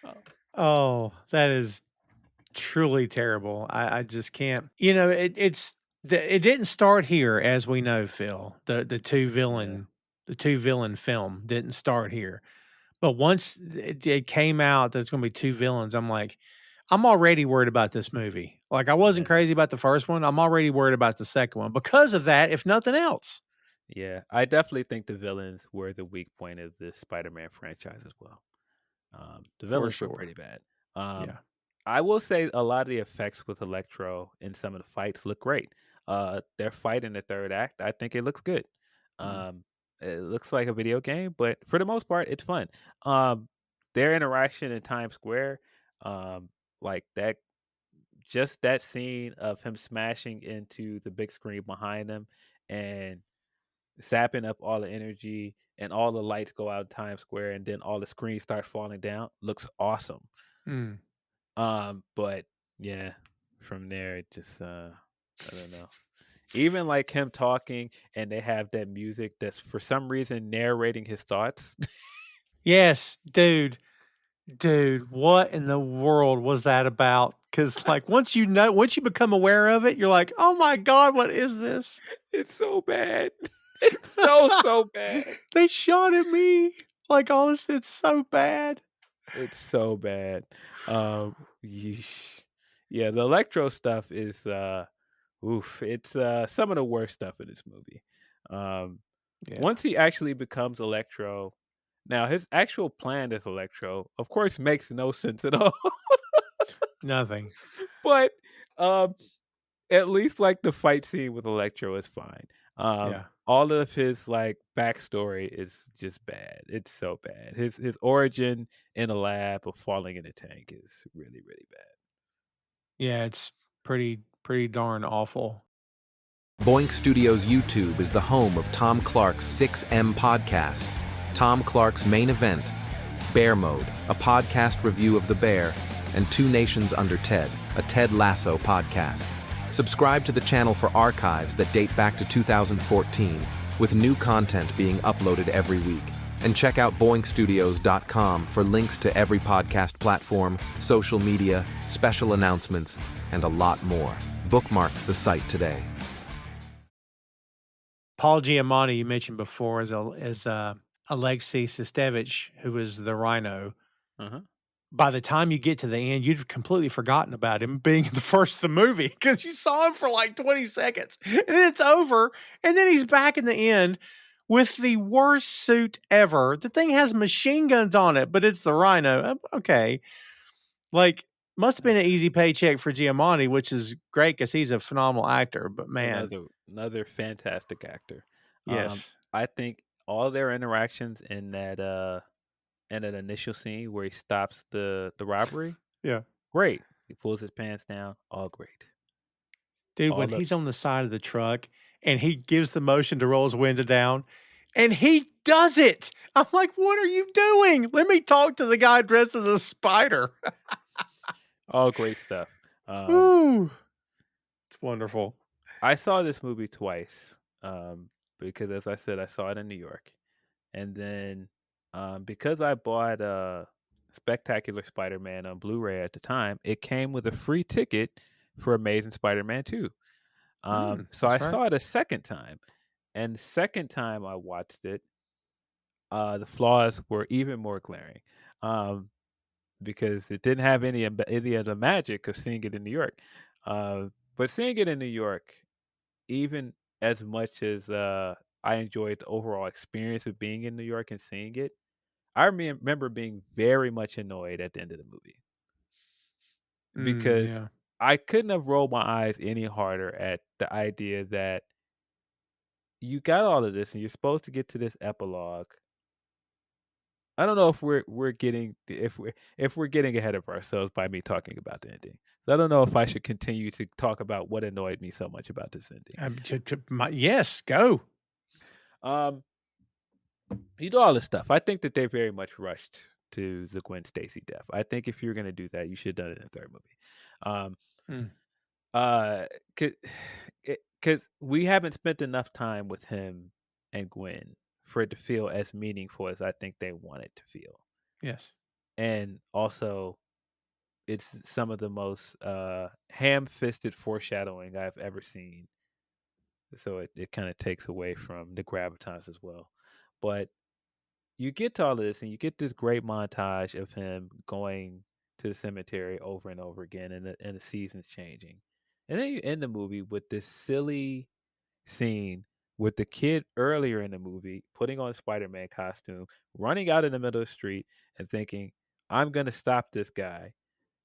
Oh, Oh, that is truly terrible. I just can't. It didn't start here, as we know, Phil. yeah, The two villain film didn't start here. But once it came out, there's going to be two villains. I'm like, I'm already worried about this movie. Like I wasn't yeah, crazy about the first one. I'm already worried about the second one because of that. If nothing else. yeah. I definitely think the villains were the weak point of this Spider-Man franchise as well. The For villains were sure. pretty bad. Um, Yeah. I will say a lot of the effects with Electro in some of the fights look great. Their fight in the third act, I think it looks good. Mm. Um, it looks like a video game, but for the most part, it's fun. Um, their interaction in Times Square, um, like that, just that scene of him smashing into the big screen behind him and sapping up all the energy and all the lights go out in Times Square and then all the screens start falling down looks awesome. Mm. But yeah, from there it just I don't know. Even like him talking and they have that music that's for some reason narrating his thoughts. Yes, dude, what in the world was that about? Because like once you become aware of it, you're like, oh my god, what is this? It's so bad. It's so bad. They shot at me. Like all this, it's so bad. It's so bad. Yeesh. Yeah, the electro stuff is oof, it's some of the worst stuff in this movie. Um Yeah, Once he actually becomes Electro, now his actual plan as Electro, of course, makes no sense at all. nothing. But um, at least like the fight scene with Electro is fine. Yeah, All of his like backstory is just bad. It's so bad. His origin in a lab of falling in a tank is really really bad. yeah, it's pretty darn awful. Boink Studios YouTube is the home of Tom Clark's 6M podcast. Tom Clark's main event, Bear Mode, a podcast review of The Bear, and Two Nations Under Ted, a Ted Lasso podcast. Subscribe to the channel for archives that date back to 2014, with new content being uploaded every week. And check out boinkstudios.com for links to every podcast platform, social media, special announcements, and a lot more. Bookmark the site today. Paul Giamatti, you mentioned before, as Alexei Sistevich, who was the Rhino. Uh-huh. By the time you get to the end, you've completely forgotten about him being in the first of the movie because you saw him for like 20 seconds and then it's over. And then he's back in the end with the worst suit ever. The thing has machine guns on it, but it's the Rhino. Okay. Like, must have been an easy paycheck for Giamatti, which is great because he's a phenomenal actor. But man, Another fantastic actor. yes. I think all their interactions in that initial scene where he stops the robbery, Yeah. great. He pulls his pants down, all great. Dude, when All the he's on the side of the truck and he gives the motion to roll his window down and he does it. I'm like, what are you doing? Let me talk to the guy dressed as a spider. all great stuff. Um, Woo. It's wonderful. I saw this movie twice because, as I said, I saw it in New York, and then because I bought Spectacular Spider-Man on Blu-ray at the time, it came with a free ticket for Amazing Spider-Man 2. So I That's right. saw it a second time, and the second time I watched it, the flaws were even more glaring. Um, because it didn't have any of the magic of seeing it in New York. But seeing it in New York, even as much as I enjoyed the overall experience of being in New York and seeing it, I remember being very much annoyed at the end of the movie because Yeah. I couldn't have rolled my eyes any harder at the idea that you got all of this and you're supposed to get to this epilogue, I don't know if we're getting if we're getting ahead of ourselves by me talking about the ending. So I don't know if I should continue to talk about what annoyed me so much about this ending. Yes, go. Um, you do all this stuff. I think that they very much rushed to the Gwen Stacy death. I think if you're gonna do that, you should have done it in the third movie. Um, Mm. Because we haven't spent enough time with him and Gwen for it to feel as meaningful as I think they want it to feel. Yes. And also, it's some of the most ham-fisted foreshadowing I've ever seen. So it kind of takes away from the gravitas as well. But you get to all of this, and you get this great montage of him going to the cemetery over and over again, and the seasons changing. And then you end the movie with this silly scene with the kid earlier in the movie putting on a Spider-Man costume, running out in the middle of the street and thinking, I'm going to stop this guy.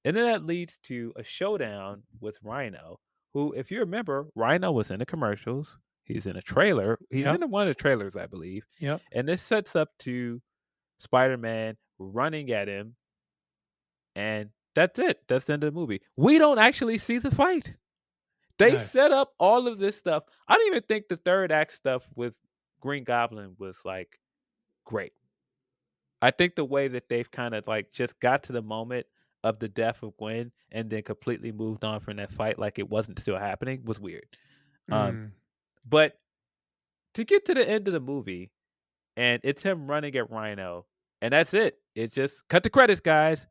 And then that leads to a showdown with Rhino, who, if you remember, Rhino was in the commercials. He's in a trailer. He's Yep. in one of the trailers, I believe. Yep. And this sets up to Spider-Man running at him. And that's it. That's the end of the movie. We don't actually see the fight. They No. set up all of this stuff. I don't even think the third act stuff with Green Goblin was like great. I think the way that they've kind of like just got to the moment of the death of Gwen and then completely moved on from that fight like it wasn't still happening was weird. Mm. But to get to the end of the movie and it's him running at Rhino and that's it. It's just cut the credits, guys.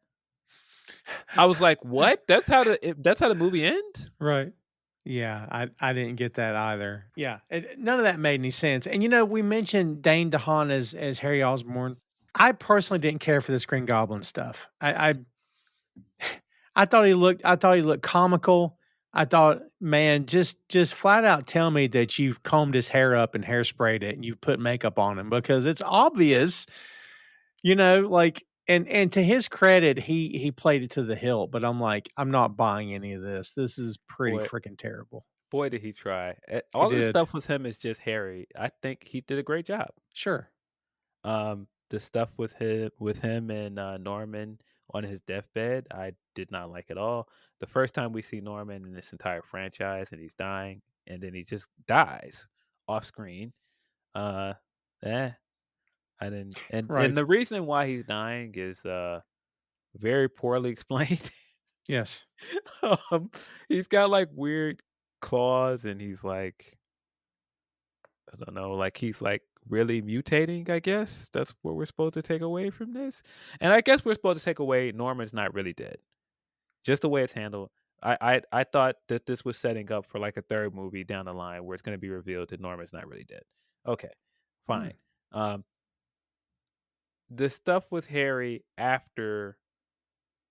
I was like, "What? That's how the movie ends?" Right. Yeah, I didn't get that either. Yeah, none of that made any sense. And we mentioned Dane DeHaan as Harry Osborn. I personally didn't care for this Green Goblin stuff. I thought he looked comical. I thought, man, just flat out tell me that you've combed his hair up and hairsprayed it and you've put makeup on him because it's obvious, like and to his credit, he played it to the hilt, but I'm like, I'm not buying any of this. This is pretty Boy, freaking terrible. boy, did he try. He All this did. stuff with him is just Harry. I think he did a great job. Sure. The stuff with him and Norman on his deathbed, I did not like at all. The first time we see Norman in this entire franchise and he's dying, and then he just dies off screen. Uh, I didn't. And Right. the reason why he's dying is very poorly explained. Yes. He's got like weird claws, and he's like, I don't know, like he's like really mutating, I guess. That's what we're supposed to take away from this. And I guess we're supposed to take away Norman's not really dead. Just the way it's handled. I thought that this was setting up for like a third movie down the line where it's gonna be revealed that Norman's not really dead. Okay, fine. The stuff with Harry after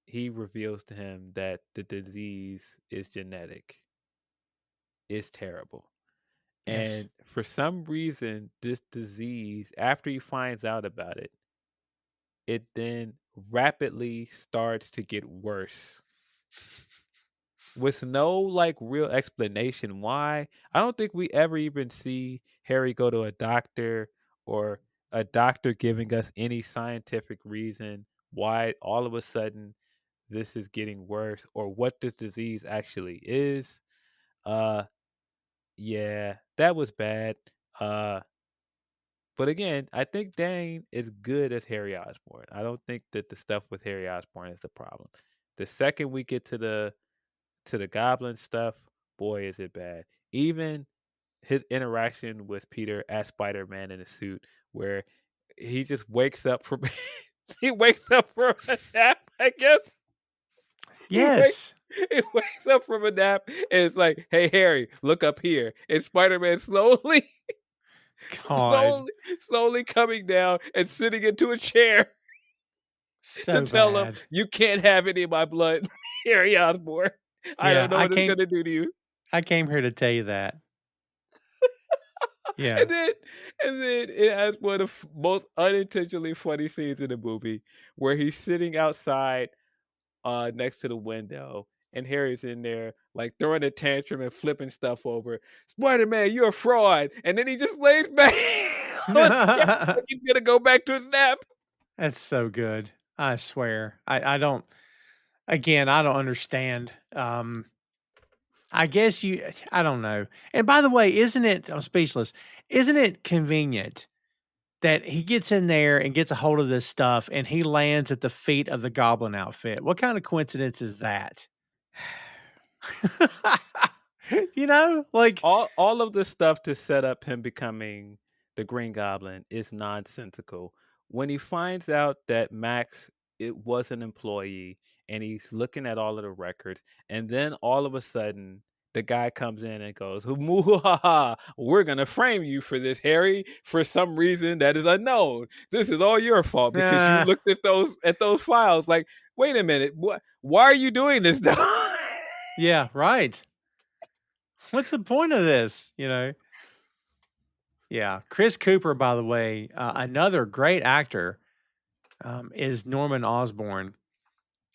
he reveals to him that the disease is genetic is terrible. Yes. And for some reason, this disease, after he finds out about it, it then rapidly starts to get worse with no like real explanation why. I don't think we ever even see Harry go to a doctor or a doctor giving us any scientific reason why all of a sudden this is getting worse or what this disease actually is. Yeah, that was bad. But again, I think Dane is good as Harry Osborn. I don't think that the stuff with Harry Osborn is the problem. The second we get to the Goblin stuff, boy, is it bad. Even his interaction with Peter as Spider-Man in a suit, where he just wakes up from he wakes up from a nap, I guess. Yes. He wakes up from a nap and it's like, "Hey Harry, look up here." And Spider-Man slowly God. slowly coming down and sitting into a chair So to tell him, bad. "You can't have any of my blood, Harry Osborn. I Yeah, don't know what it's gonna do to you." I came here to tell you that. Yeah. And then it has one of the most unintentionally funny scenes in the movie where he's sitting outside next to the window and Harry's in there like throwing a tantrum and flipping stuff over. "Spider-Man, you're a fraud." And then he just lays back on the couch like he's gonna go back to his nap. That's so good. I swear. I don't. Again, I don't understand. I guess you. I don't know. And by the way, isn't it? I'm speechless. Isn't it convenient that he gets in there and gets a hold of this stuff, and he lands at the feet of the Goblin outfit? What kind of coincidence is that? Like, All of the stuff to set up him becoming the Green Goblin is nonsensical. When he finds out that Max it was an employee and he's looking at all of the records, and then all of a sudden the guy comes in and goes, "Muhaha, we're gonna frame you for this, Harry, for some reason that is unknown. This is all your fault because you uh, looked at those files. Like, wait a minute, what? Why are you doing this, though?" yeah, right. What's the point of this? Yeah. Chris Cooper, by the way, another great actor, is Norman Osborn.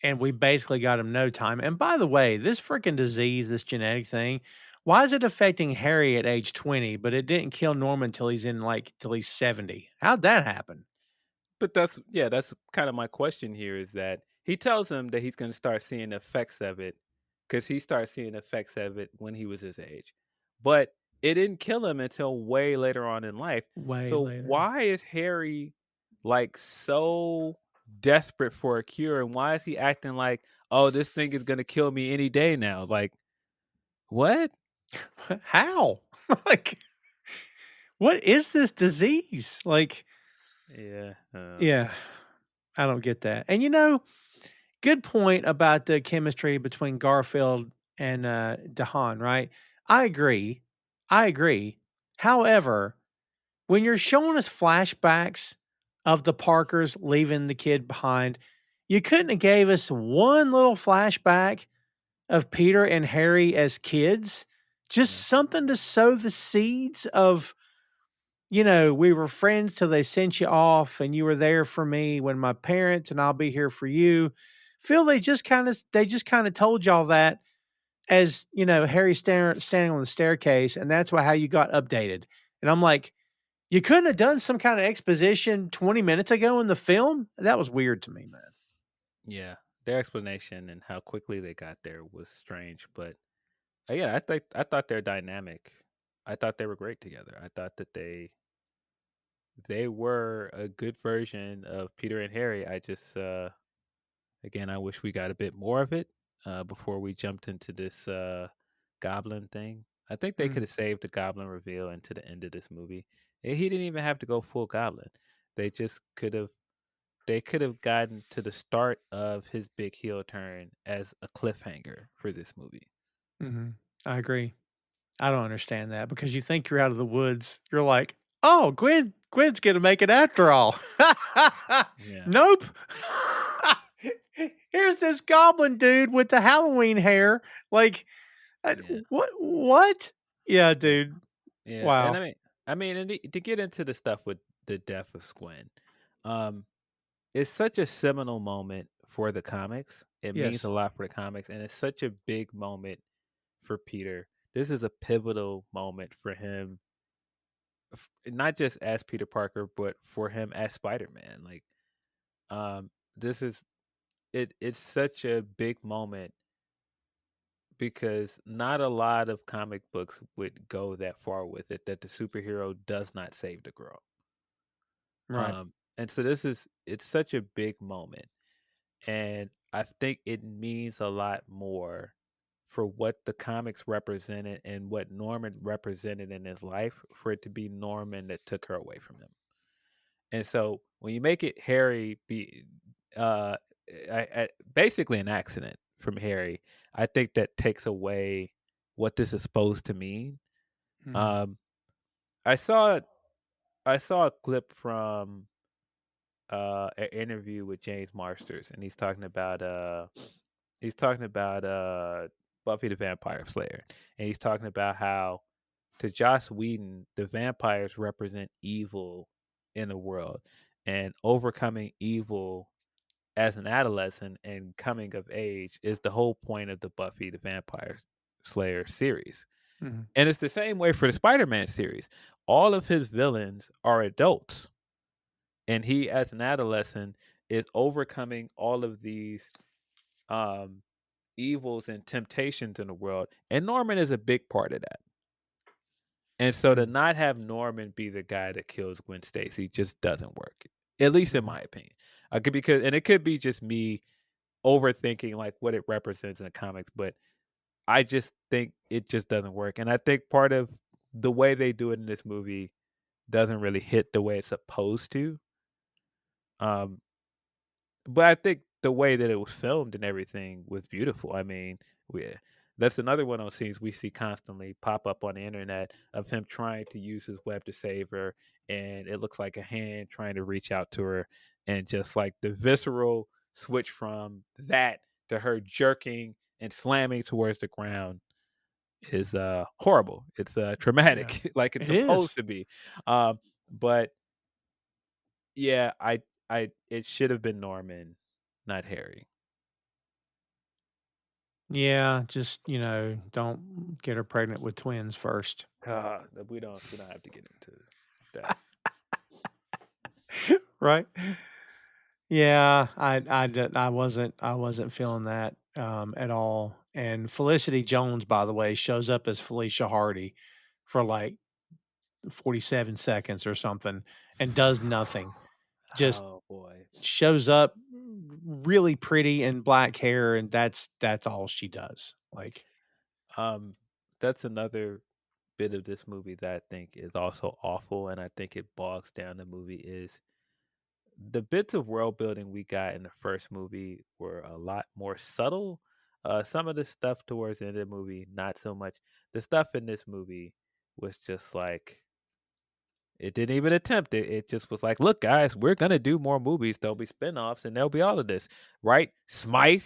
And we basically got him no time. And by the way, this freaking disease, this genetic thing, why is it affecting Harry at age 20, but it didn't kill Norman till he's 70? How'd that happen? But that's kind of my question here is that he tells him that he's going to start seeing the effects of it because he starts seeing the effects of it when he was his age. But it didn't kill him until way later on in life. Way So later. why is Harry like so desperate for a cure and why is he acting like, "Oh, this thing is going to kill me any day now?" Like, what? How? Like, what is this disease? Like, Yeah. yeah, I don't get that. And good point about the chemistry between Garfield and Dahan, right? I agree. I agree. However, when you're showing us flashbacks of the Parkers leaving the kid behind, you couldn't have gave us one little flashback of Peter and Harry as kids, just Yeah. something to sow the seeds of, we were friends till they sent you off and you were there for me when my parents and I'll be here for you. Phil, they just kind of told y'all that as, Harry standing on the staircase, and that's how you got updated. And I'm like, you couldn't have done some kind of exposition 20 minutes ago in the film? That was weird to me, man. Yeah. Their explanation and how quickly they got there was strange, but yeah, I thought their dynamic. I thought they were great together. I thought that they were a good version of Peter and Harry. I just again, I wish we got a bit more of it before we jumped into this goblin thing. I think they Mm, could have saved the goblin reveal into the end of this movie. He didn't even have to go full goblin. They just could have they could have gotten to the start of his big heel turn as a cliffhanger for this movie. mhm. I agree. I don't understand that because you think you're out of the woods. You're like, oh, Gwen's gonna make it after all. Yeah. Nope. Here's this goblin dude with the Halloween hair. Like, Yeah. what? Yeah, Yeah. dude. Yeah, and Wow. and to get into the stuff with the death of Squin, um, it's such a seminal moment for the comics. It means a Yes. lot for the comics, and it's such a big moment for Peter. This is a pivotal moment for him, not just as Peter Parker, but for him as Spider-Man. Like, this is it. It's such a big moment because not a lot of comic books would go that far with it. That the superhero does not save the girl. Right. And so it's such a big moment. And I think it means a lot more for what the comics represented and what Norman represented in his life for it to be Norman that took her away from him. And so when you make it Harry be uh basically an accident from Harry, I think that takes away what this is supposed to mean. Mhm. Um I saw I saw a clip from an interview with James Marsters, and he's talking about Buffy the Vampire Slayer, and he's talking about how to Joss Whedon the vampires represent evil in the world, and overcoming evil as an adolescent and coming of age is the whole point of the Buffy the Vampire Slayer series. Mhm. And it's the same way for the Spider-Man series. All of his villains are adults and he, as an adolescent, is overcoming all of these um, evils and temptations in the world, and Norman is a big part of that. And so to Mm, not have Norman be the guy that kills Gwen Stacy just doesn't work, at least in mhm. my opinion. I could because, and it could be just me overthinking like what it represents in the comics, but I just think it just doesn't work. And I think part of the way they do it in this movie doesn't really hit the way it's supposed to. Um, but I think the way that it was filmed and everything was beautiful. I mean, we that's another one of those scenes we see constantly pop up on the internet of him trying to use his web to save her, and it looks like a hand trying to reach out to her, and just like the visceral switch from that to her jerking and slamming towards the ground is horrible. It's Yeah, traumatic, like it's it supposed is. to be. But yeah, I it should have been Norman, not Harry. Yeah, just, don't get her pregnant with twins first. We don't have to get into that. Right? Yeah, I wasn't feeling that at all. And Felicity Jones, by the way, shows up as Felicia Hardy for like 47 seconds or something and does nothing. Just Oh boy. shows up really pretty in black hair, and that's all she does. Like, Um, that's another bit of this movie that I think is also awful, and I think it bogs down the movie is the bits of world building we got in the first movie were a lot more subtle. Some of the stuff towards the end of the movie, not so much. The stuff in this movie was just like it didn't even attempt it. It just was like, look, guys, we're gonna do more movies. There'll be spin-offs and there'll be all of this. Right? Smythe,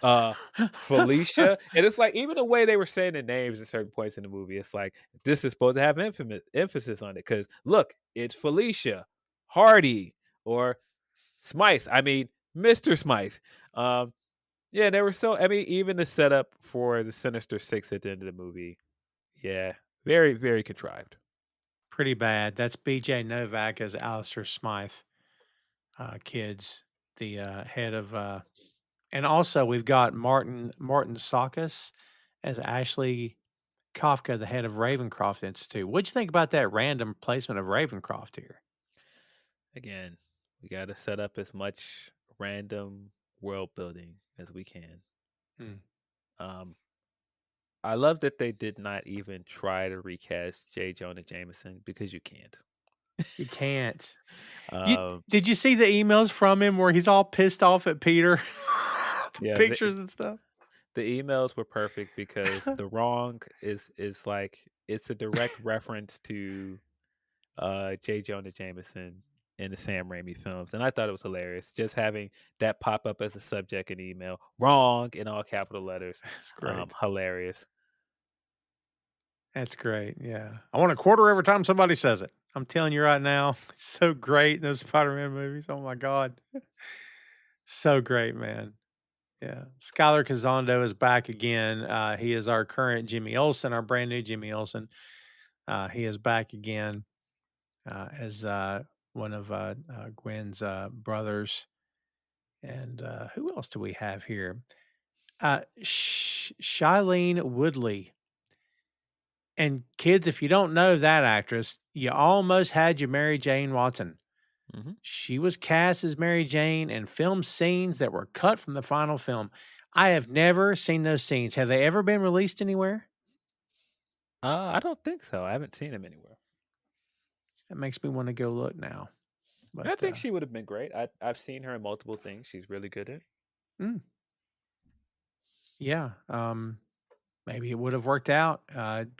uh Felicia. And it's like even the way they were saying the names at certain points in the movie, it's like this is supposed to have infamous emphasis on it. Cause look, it's Felicia, Hardy, or Smythe. I mean, Mr. Smythe. Um, yeah, they were so I mean, even the setup for the Sinister Six at the end of the movie, yeah, very, very contrived. pretty bad. That's BJ Novak as Alistair Smythe, kids, the head of and also we've got Martin Sakis as Ashley Kafka, the head of Ravencroft Institute. What'd you think about that random placement of Ravencroft here? Again, we got to set up as much random world building as we can. Hmm. Um, I love that they did not even try to recast J. Jonah Jameson because you can't. You can't. You Um, did you see the emails from him where he's all pissed off at Peter? The yeah, pictures and stuff. the emails were perfect because the wrong is like it's a direct reference to J. Jonah Jameson in the Sam Raimi films, and I thought it was hilarious just having that pop up as a subject in email. Wrong in all capital letters. That's great. Hilarious. That's great. Yeah. I want a quarter every time somebody says it. I'm telling you right now, it's so great in those Spider-Man movies. Oh my God. So great, man. Yeah. Skylar Kazando is back again. He is our current Jimmy Olsen, our brand new Jimmy Olsen. He is back again as one of Gwen's brothers. And who else do we have here? Shailene Woodley. And kids, if you don't know that actress, you almost had your Mary Jane Watson. hmm She was cast as Mary Jane and filmed scenes that were cut from the final film. I have never seen those scenes. Have they ever been released anywhere? I don't think so. I haven't seen him anywhere. That makes me want to go look now. I But think she would have been great. I've seen her in multiple things. She's really good at. mm, yeah, maybe it would have worked out.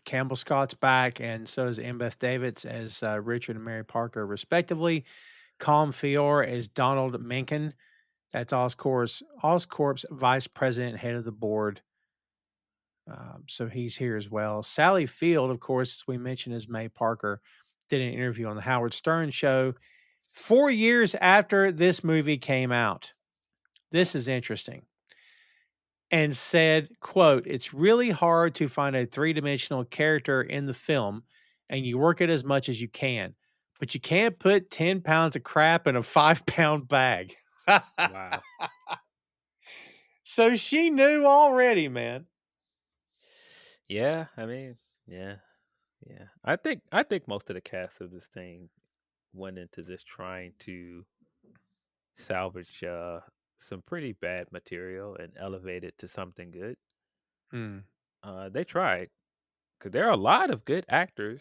Campbell Scott's back, and so is Embeth Davidtz as Richard and Mary Parker, respectively. Colm Feore as Donald Mencken. That's Oscorp's vice president, head of the board. So he's here as well. Sally Field, of course, as we mentioned, as May Parker, did an interview on the Howard Stern show 4 years after this movie came out. This is interesting. And said, quote, "It's really hard to find a three-dimensional character in the film, and you work it as much as you can. but you can't put 10 pounds of crap in a 5-pound bag. Wow. So she knew already, man. Yeah, I mean, yeah, yeah. I think most of the cast of this thing went into this trying to salvage some pretty bad material and elevate it to something good. Hmm. They tried because there are a lot of good actors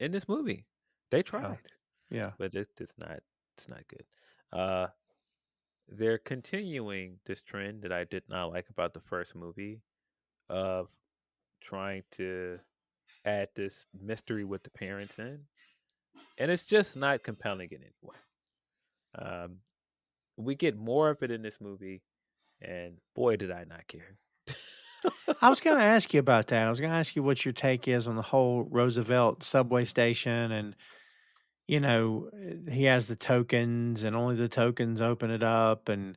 in this movie. They Yeah. tried, Yeah. but it's not good. Uh, they're continuing this trend that I did not like about the first movie of trying to add this mystery with the parents in, and it's just not compelling in any way. Um, we get more of it in this movie, and boy, did I not care. I was going to ask you about that. I was going to ask you what your take is on the whole Roosevelt subway station. And, he has the tokens and only the tokens open it up. And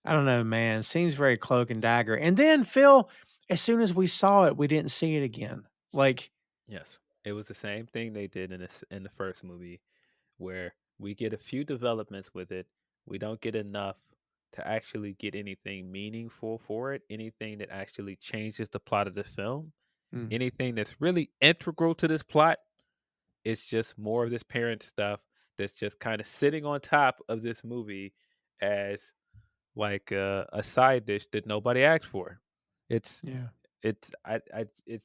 I don't know, man. Seems very cloak and dagger. And then, Phil, as soon as we saw it, we didn't see it again. Like, Yes, it was the same thing they did in the first movie, where we get a few developments with it. We don't get enough to actually get anything meaningful for it, anything that actually changes the plot of the film, mm, anything that's really integral to this plot. It's just more of this parent stuff that's just kind of sitting on top of this movie as like a side dish that nobody asked for. It's yeah. it's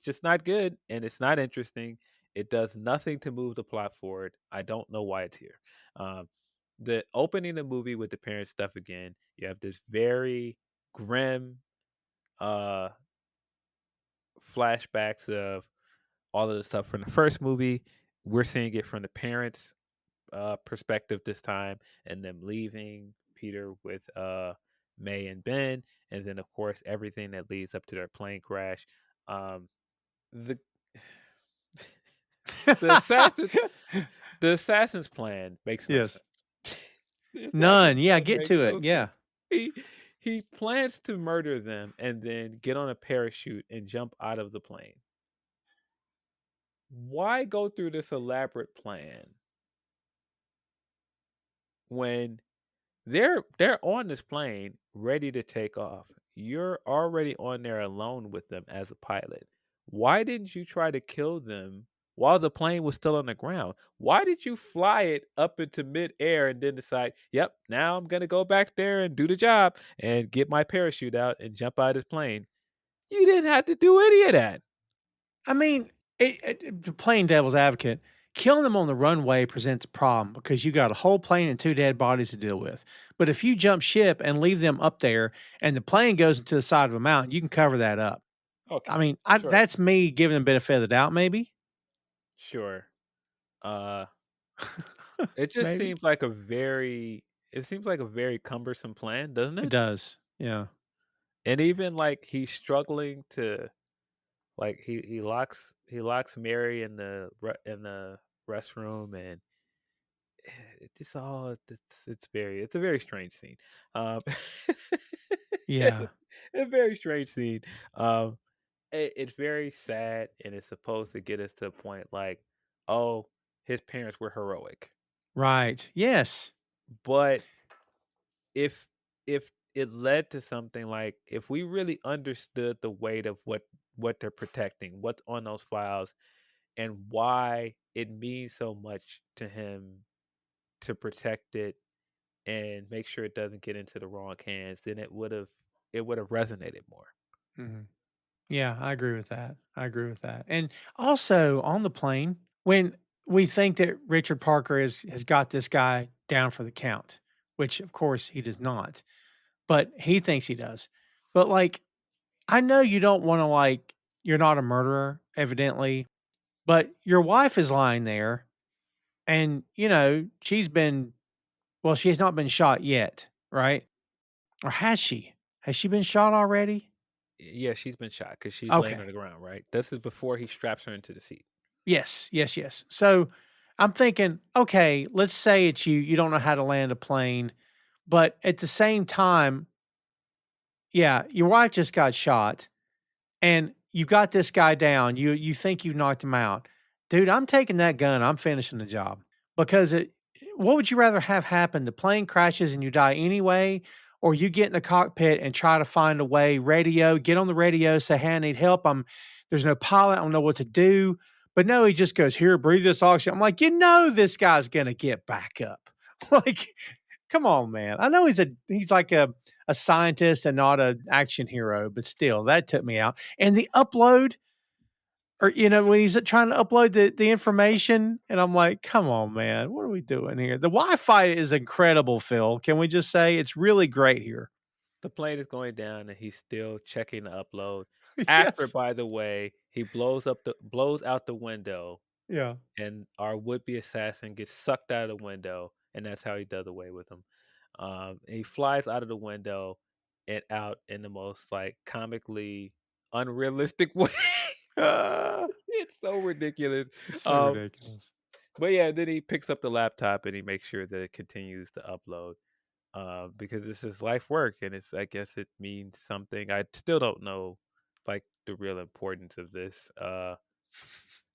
just not good and it's not interesting. It does nothing to move the plot forward. I don't know why it's here. Um, the opening the movie with the parent stuff again, you have this very grim uh flashbacks of all of the stuff from the first movie. We're seeing it from the parents' perspective this time, and them leaving Peter with May and Ben, and then of course everything that leads up to their plane crash. Um, the the assassin the assassin's plan makes no Yes. sense. The assassin's None. Yeah. plan Get makes to it. no sense. Yeah. He he plans to murder them and then get on a parachute and jump out of the plane. Why go through this elaborate plan when they're on this plane ready to take off? You're already on there alone with them as a pilot. Why didn't you try to kill them while the plane was still on the ground? Why did you fly it up into midair and then decide, yep, now I'm gonna go back there and do the job and get my parachute out and jump out of this plane? You didn't have to do any of that. I mean, playing devil's advocate, killing them on the runway presents a problem because you got a whole plane and two dead bodies to deal with. But if you jump ship and leave them up there and the plane goes into the side of a mountain, you can cover that up. I Okay, mean, sure, that's me giving them benefit of the doubt, maybe. sure. Uh, it just Maybe. seems like a very cumbersome plan, doesn't It it? does. Yeah. And even like he's struggling to like he locks Mary in in the restroom and it just all it's a very strange scene. Yeah. a very strange scene. Um, it's very sad and it's supposed to get us to a point like, oh, his parents were heroic, Right. Yes. but if if it led to something like if we really understood the weight of what they're protecting, what's on those files, and why it means so much to him to protect it and make sure it doesn't get into the wrong hands, then it would have resonated more. Mhm. Yeah, I agree with that. I agree with that. And also on the plane, when we think that Richard Parker has got this guy down for the count, which of course he does not, but he thinks he does. But like, I know you don't want to you're not a murderer, evidently, but your wife is lying there and she has not been shot yet, right? Or has she? Has she been shot already? Yeah, she's been shot because she's laying on Okay. the ground, right? This is before he straps her into the seat. Yes, yes, yes. So I'm thinking, okay, let's say it's you don't know how to land a plane, but at the same time, yeah, your wife just got shot and you got this guy down. You think you've knocked him out. Dude, I'm taking that gun. I'm finishing the job. because what would you rather have happen? The plane crashes and you die anyway, or you get in the cockpit and try to find a way, get on the radio, say, "Hey, I need help. There's no pilot. I don't know what to do." But no, he just goes, "Here, breathe this oxygen." I'm like, this guy's gonna get back up. Like, come on, man. I know he's like a scientist and not an action hero, but still, that took me out. And the upload, or when he's trying to upload the information, and I'm like, come on, man, what are we doing here? The Wi-Fi is incredible, Phil. Can we just say it's really great here? The plane is going down and he's still checking the upload. After, Yes. by the way, he blows out the window Yeah. and our would-be assassin gets sucked out of the window, and that's how he does away with him. And he flies out of the window and out in the most like comically unrealistic way. Ah, It's so ridiculous. it's so Um, ridiculous. but yeah, then he picks up the laptop and he makes sure that it continues to upload. Because this is life work, and I guess it means something. I still don't know like the real importance of this.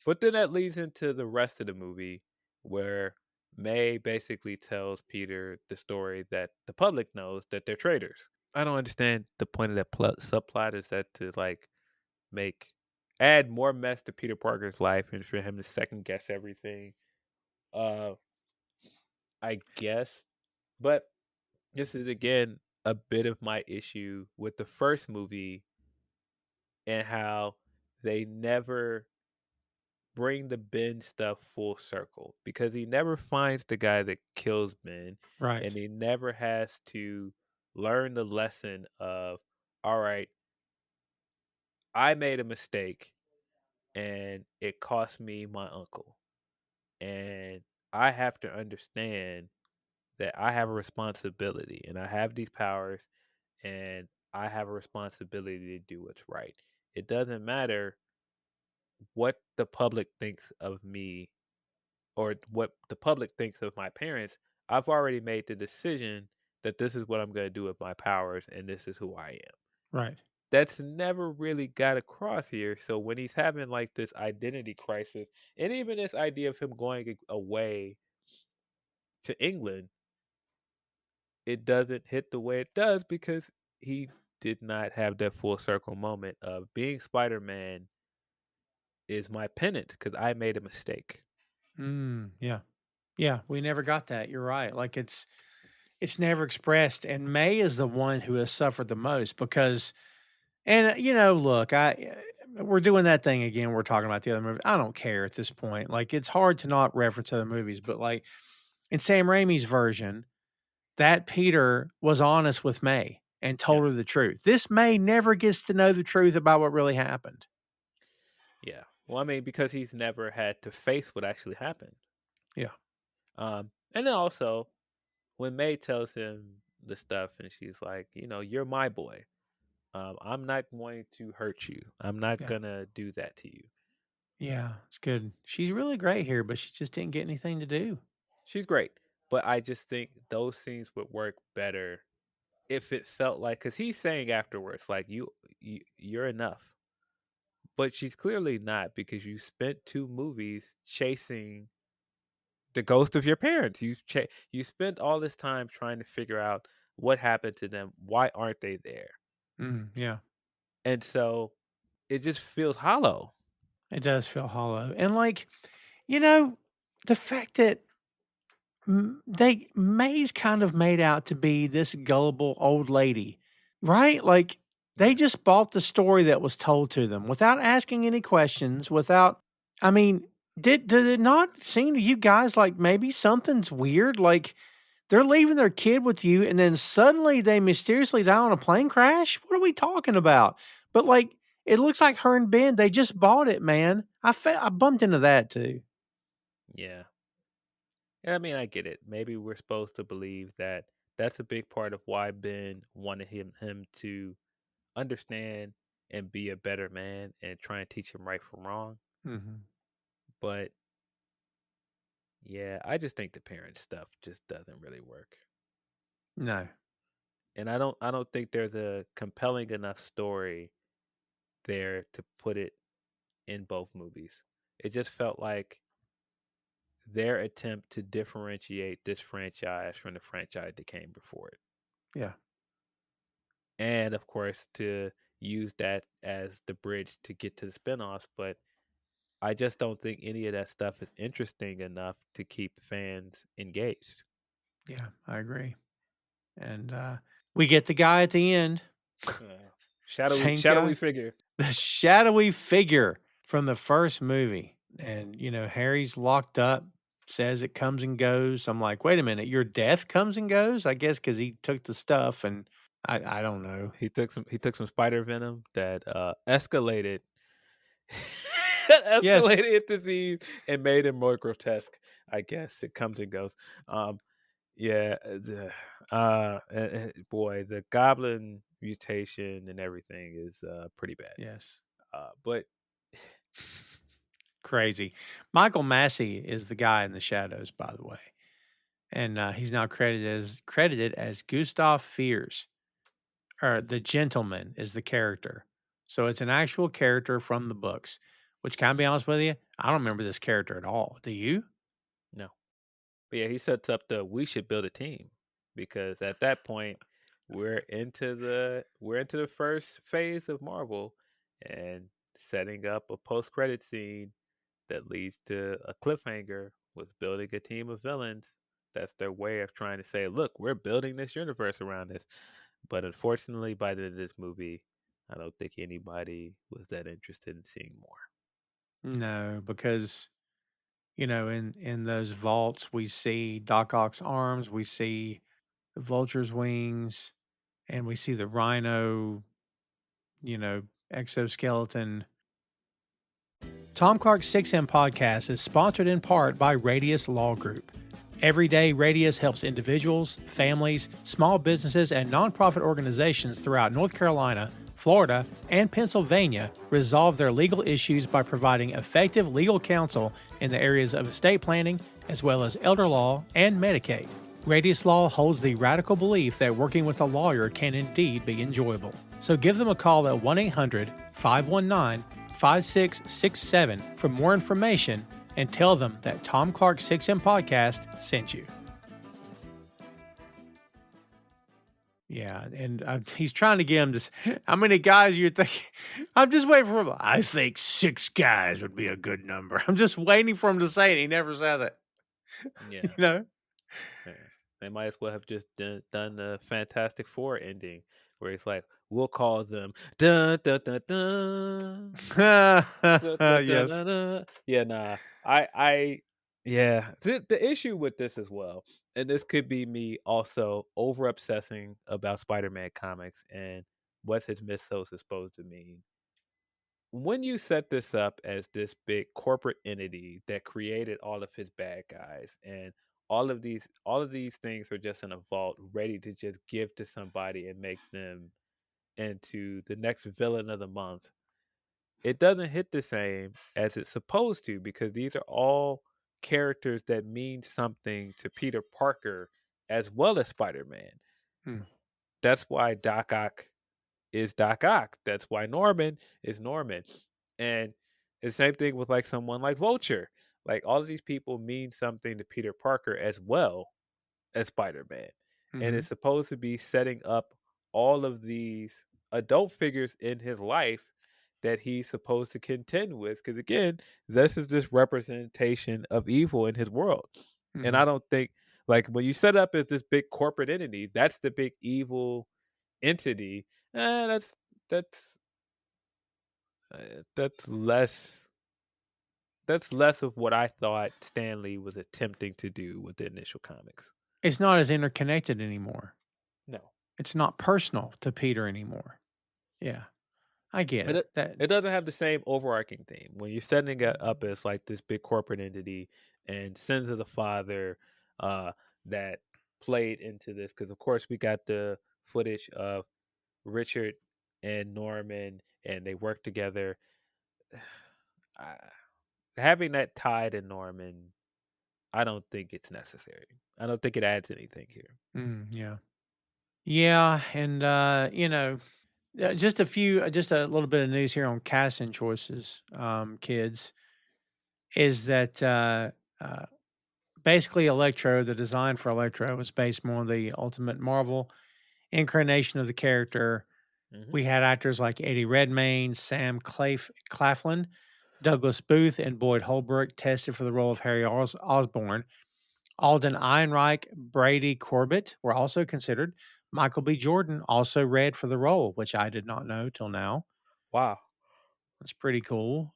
But then that leads into the rest of the movie where May basically tells Peter the story that the public knows that they're traitors. I don't understand the point of that subplot. Is that to like make add more mess to Peter Parker's life and for him to second guess everything? Uh, I guess, but this is again a bit of my issue with the first movie and how they never bring the Ben stuff full circle because he never finds the guy that kills Ben, and Right. he never has to learn the lesson of, all right, I made a mistake and it cost me my uncle, and I have to understand that I have a responsibility and I have these powers and I have a responsibility to do what's right. It doesn't matter what the public thinks of me or what the public thinks of my parents. I've already made the decision that this is what I'm going to do with my powers and this is who I am. Right. That's never really got across here. So when he's having like this identity crisis, and even this idea of him going away to England, it doesn't hit the way it does because he did not have that full circle moment of being Spider-Man is my penance because I made a mistake. Yeah. Yeah. We never got that. You're right. Like it's never expressed. And May is the one who has suffered the most because, and look, we're doing that thing again. We're talking about the other movie. I don't care at this point. Like it's hard to not reference other movies, but like in Sam Raimi's version, that Peter was honest with May and told her Yes. the truth. This May never gets to know the truth about what really happened. Yeah. Well, I mean, because he's never had to face what actually happened. Yeah. And then also when May tells him the stuff and she's like, you're my boy. I'm not going to hurt you. I'm not Yeah. gonna do that to you. Yeah. It's good. She's really great here, but she just didn't get anything to do. She's great, but I just think those scenes would work better if it felt like because he's saying afterwards, like you're enough, but she's clearly not because you spent 2 movies chasing the ghost of your parents. You spent all this time trying to figure out what happened to them. Why aren't they there? Yeah. And so it just feels hollow. It does feel hollow. And like, you know, the fact that May's kind of made out to be this gullible old lady, right? Like they Yeah. just bought the story that was told to them without asking any questions, without I mean, did it not seem to you guys like maybe something's weird? Like they're leaving their kid with you and then suddenly they mysteriously die on a plane crash? What are we talking about? But like it looks like her and Ben, they just bought it, man. I bumped into that too. Yeah. And I mean, I get it. Maybe we're supposed to believe that that's a big part of why Ben wanted him to understand and be a better man and try and teach him right from wrong. Mhm. But yeah, I just think the parent stuff just doesn't really work. No. And I don't think there's a compelling enough story there to put it in both movies. It just felt like their attempt to differentiate this franchise from the franchise that came before it. Yeah. And of course, to use that as the bridge to get to the spinoffs. But I just don't think any of that stuff is interesting enough to keep fans engaged. Yeah, I agree. And we get the guy at the end. Same Shadowy guy. figure. The shadowy figure from the first movie. And, Harry's locked up, says it comes and goes. I'm like, wait a minute, your death comes and goes? I guess because he took the stuff and I don't know. He took some spider venom that escalated Yes. escalated disease and made him more grotesque. I guess it comes and goes. Yeah, boy, the goblin mutation and everything is pretty bad. Yes. But Crazy. Michael Massey is the guy in the shadows, by the way. And he's now credited as Gustav Fiers, or the gentleman is the character. So it's an actual character from the books, which can I be honest with you? I don't remember this character at all. Do you? no, but yeah, he sets up the we should build a team because at that point we're into the first phase of Marvel and setting up a post credit scene that leads to a cliffhanger with building a team of villains. That's their way of trying to say, look, we're building this universe around this. But unfortunately, by the end of this movie, I don't think anybody was that interested in seeing more. No, because in those vaults we see Doc Ock's arms, we see the vulture's wings, and we see the rhino, exoskeleton. Tom Clark's 6M podcast is sponsored in part by Radius Law Group. Every day, Radius helps individuals, families, small businesses, and nonprofit organizations throughout North Carolina, Florida, and Pennsylvania resolve their legal issues by providing effective legal counsel in the areas of estate planning, as well as elder law and Medicaid. Radius Law holds the radical belief that working with a lawyer can indeed be enjoyable. So give them a call at 1-800-519-5667 for more information and tell them that Tom Clark's 6M podcast sent you. Yeah, and he's trying to get him to. How many guys you're thinking? I'm just waiting for him. I think 6 guys would be a good number. I'm just waiting for him to say it. He never says it. Yeah. Yeah. They might as well have just done the Fantastic Four ending where it's like, we'll call them dun dun dun dun. Dun, dun, dun, Yes. dun, dun. Yeah, nah. Yeah. The issue with this as well, and this could be me also over obsessing about Spider-Man comics and what his mythos is supposed to mean. When you set this up as this big corporate entity that created all of his bad guys and all of these things are just in a vault ready to just give to somebody and make them into the next villain of the month, it doesn't hit the same as it's supposed to because these are all characters that mean something to Peter Parker as well as Spider-Man. Hmm. That's why Doc Ock is Doc Ock. That's why Norman is Norman. And the same thing with like someone like Vulture. Like all of these people mean something to Peter Parker as well as Spider-Man. And Mhm. it's supposed to be setting up all of these adult figures in his life that he's supposed to contend with. Because again, this is this representation of evil in his world. And Mhm. I don't think like when you set up as this big corporate entity, that's the big evil entity. That's that's less that's less of what I thought Stanley was attempting to do with the initial comics. It's not as interconnected anymore. No. It's not personal to Peter anymore. Yeah, I get It it. do- it doesn't have the same overarching theme. When you're setting it up as like this big corporate entity and Sins of the Father that played into this, because of course we got the footage of Richard and Norman and they work together. I, having that tied in Norman, I don't think it's necessary. I don't think it adds anything here. Yeah. Yeah, and, just a little bit of news here on casting choices, kids, is that, basically Electro, the design for Electro was based more on the Ultimate Marvel incarnation of the character. Hmm. We had actors like Eddie Redmayne, Claflin, Douglas Booth, and Boyd Holbrook tested for the role of Harry Osborn. Alden Ehrenreich, Brady Corbett were also considered. Michael B. Jordan also read for the role, which I did not know till now. Wow. That's pretty cool.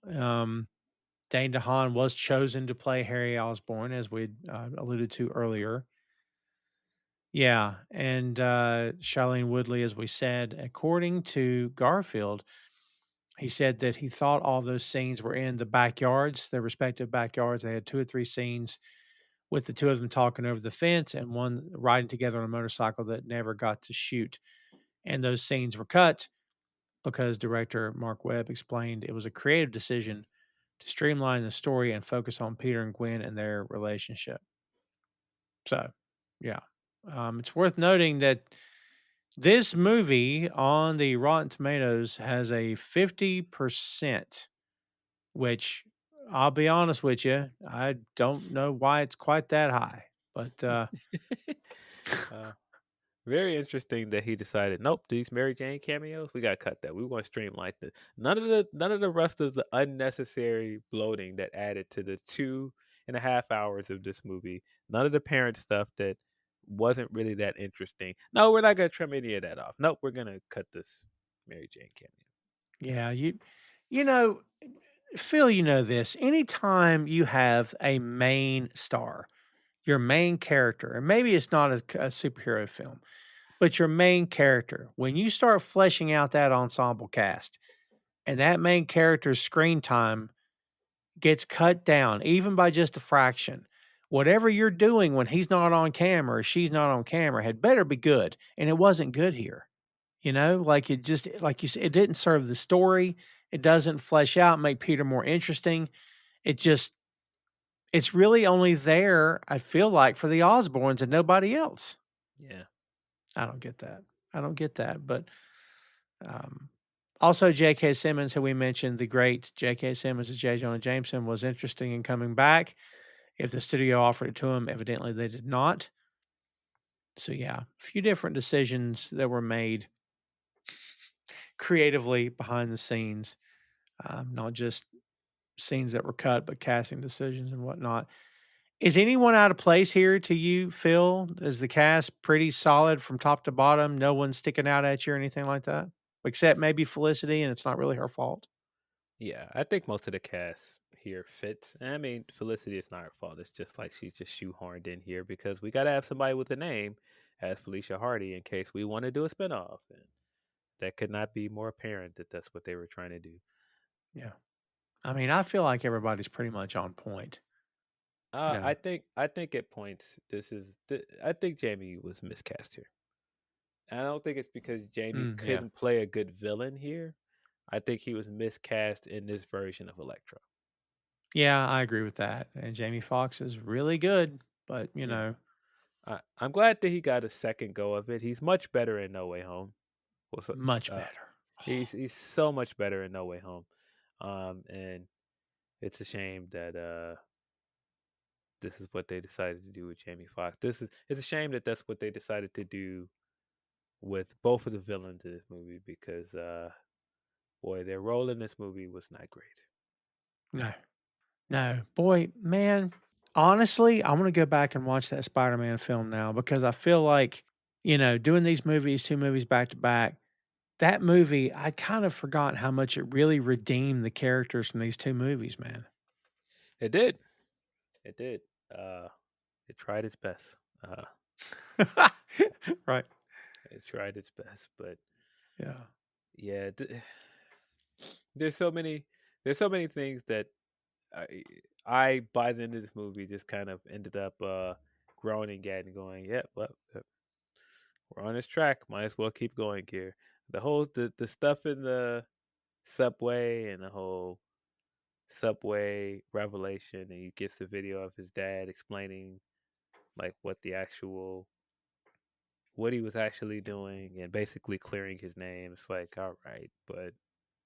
Dane DeHaan was chosen to play Harry Osborn, as we alluded to earlier. Yeah, and Shailene Woodley, as we said, according to Garfield, he said that he thought all those scenes were in the backyards, their respective backyards. They had 2 or 3 scenes with the 2 of them talking over the fence and one riding together on a motorcycle that never got to shoot. And those scenes were cut because director Mark Webb explained it was a creative decision to streamline the story and focus on Peter and Gwen and their relationship. So, yeah. It's worth noting that this movie on the Rotten Tomatoes has a 50%, which I'll be honest with you, I don't know why it's quite that high. But uh, Very interesting that he decided, nope, these Mary Jane cameos, we gotta cut that. We want to streamline this. None of the rest of the unnecessary bloating that added to the 2.5 hours of this movie. None of the parent stuff that wasn't really that interesting. No, we're not gonna trim any of that off. Nope, we're gonna cut this Mary Jane cameo. yeah, you know, Phil, you know this. Anytime you have a main star, your main character, and maybe it's not a superhero film, but your main character, when you start fleshing out that ensemble cast and that main character's screen time gets cut down, even by just a fraction, whatever you're doing when he's not on camera or she's not on camera had better be good. And it wasn't good here. Like it just, like you said, it didn't serve the story. It doesn't flesh out, make Peter more interesting. It just, it's really only there, I feel like, for the Osborns and nobody else. Yeah. I don't get that. I don't get that. But um, also, J.K. Simmons, who we mentioned, the great J.K. Simmons as J. Jonah Jameson, was interesting in coming back. If the studio offered it to him, evidently they did not. So, yeah, a few different decisions that were made creatively behind the scenes, not just scenes that were cut, but casting decisions and whatnot. Is anyone out of place here to you, Phil? Is the cast pretty solid from top to bottom? No one sticking out at you or anything like that? Except maybe Felicity, and it's not really her fault. Yeah, I think most of the cast here fits. And I mean, Felicity is not her fault. It's just like she's just shoehorned in here because we got to have somebody with a name as Felicia Hardy in case we want to do a spinoff. And that could not be more apparent that that's what they were trying to do. Yeah. I mean, I feel like everybody's pretty much on point. You know, I think at points I think Jamie was miscast here. And I don't think it's because Jamie yeah. couldn't play a good villain here. I think he was miscast in this version of Electro. Yeah, I agree with that. And Jamie Foxx is really good, but, Yeah. I'm glad that he got a second go of it. He's much better in No Way Home. Well, so, much uh, better. he's so much better in No Way Home. And it's a shame that this is what they decided to do with Jamie Foxx. It's a shame that that's what they decided to do with both of the villains in this movie because boy, their role in this movie was not great. No, no. Boy, man, honestly, I want to go back and watch that Spider Man film now because I feel like, doing these movies, 2 movies back to back, that movie, I kind of forgot how much it really redeemed the characters from these 2 movies, man. It did. It did. Uh, it tried its best. Uh, Right. it tried its best, but Yeah. yeah, there's so many. There's so many things that I, I by the end of this movie just kind of ended up groaning at and going, "Yeah, well, we're on this track. Might as well keep going here." The stuff in the subway and the whole subway revelation, and he gets the video of his dad explaining like what he was actually doing and basically clearing his name. It's like, all right, but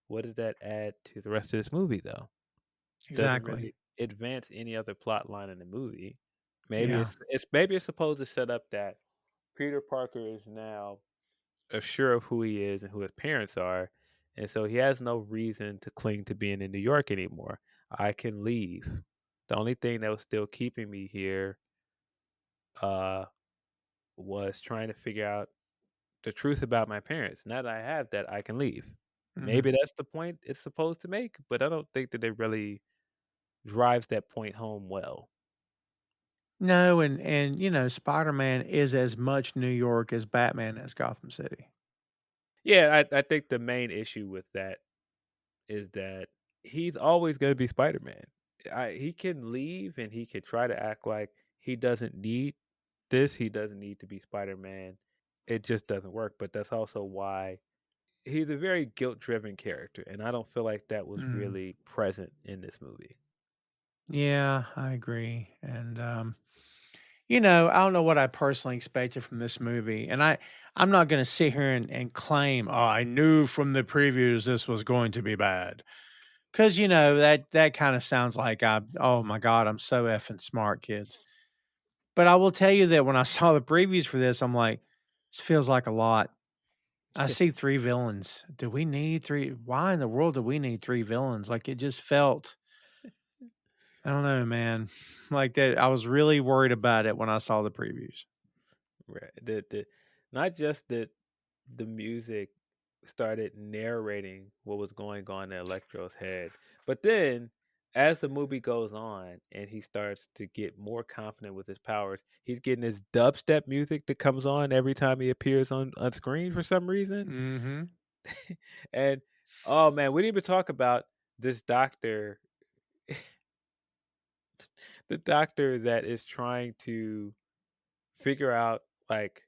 what did that add to the rest of this movie though? Doesn't Exactly. really advance any other plot line in the movie. Maybe Yeah. it's supposed to set up that Peter Parker is now sure of who he is and who his parents are, and so he has no reason to cling to being in New York anymore. I can leave. The only thing that was still keeping me here uh, was trying to figure out the truth about my parents. Now that I have that, I can leave. Mhm. Maybe that's the point it's supposed to make, but I don't think that it really drives that point home well. No, and Spider-Man is as much New York as Batman is Gotham City. Yeah, I think the main issue with that is that he's always gonna be Spider-Man. He can leave and he can try to act like he doesn't need this, he doesn't need to be Spider-Man. It just doesn't work, but that's also why he's a very guilt-driven character, and I don't feel like that was Mm. really present in this movie. Yeah, I agree. And I don't know what I personally expected from this movie. And I'm not gonna sit here and claim, oh, I knew from the previews this was going to be bad. Cause that kind of sounds like oh my God, I'm so effing smart, kids. But I will tell you that when I saw the previews for this, I'm like, this feels like a lot. I see 3 villains. Do we need 3? Why in the world do we need 3 villains? Like, it just felt I don't know, man. Like that I was really worried about it when I saw the previews. Right. The not just that the music started narrating what was going on in Electro's head, but then as the movie goes on and he starts to get more confident with his powers, he's getting this dubstep music that comes on every time he appears on screen for some reason. Mhm. And oh man, we didn't even talk about this doctor, the doctor that is trying to figure out like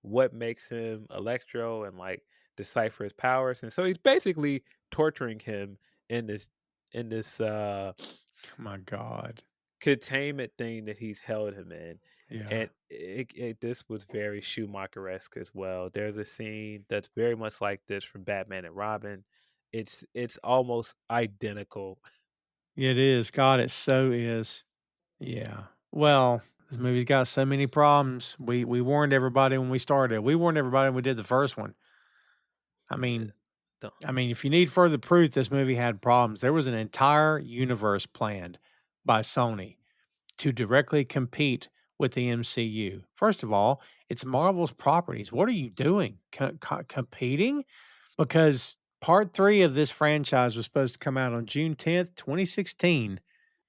what makes him Electro and like decipher his powers. And so he's basically torturing him in this My God. containment thing that he's held him in. Yeah. And this was very Schumacher-esque as well. There's a scene that's very much like this from Batman and Robin. It's almost identical. It is. God, it so is. Yeah. Well, this movie's got so many problems. We warned everybody when we started. We warned everybody when we did the first one. I Uh, mean don't- I mean, if you need further proof this movie had problems, there was an entire universe planned by Sony to directly compete with the MCU. First of all, it's Marvel's properties. What are you doing? Competing? Because part 3 of this franchise was supposed to come out on June 10th, 2016.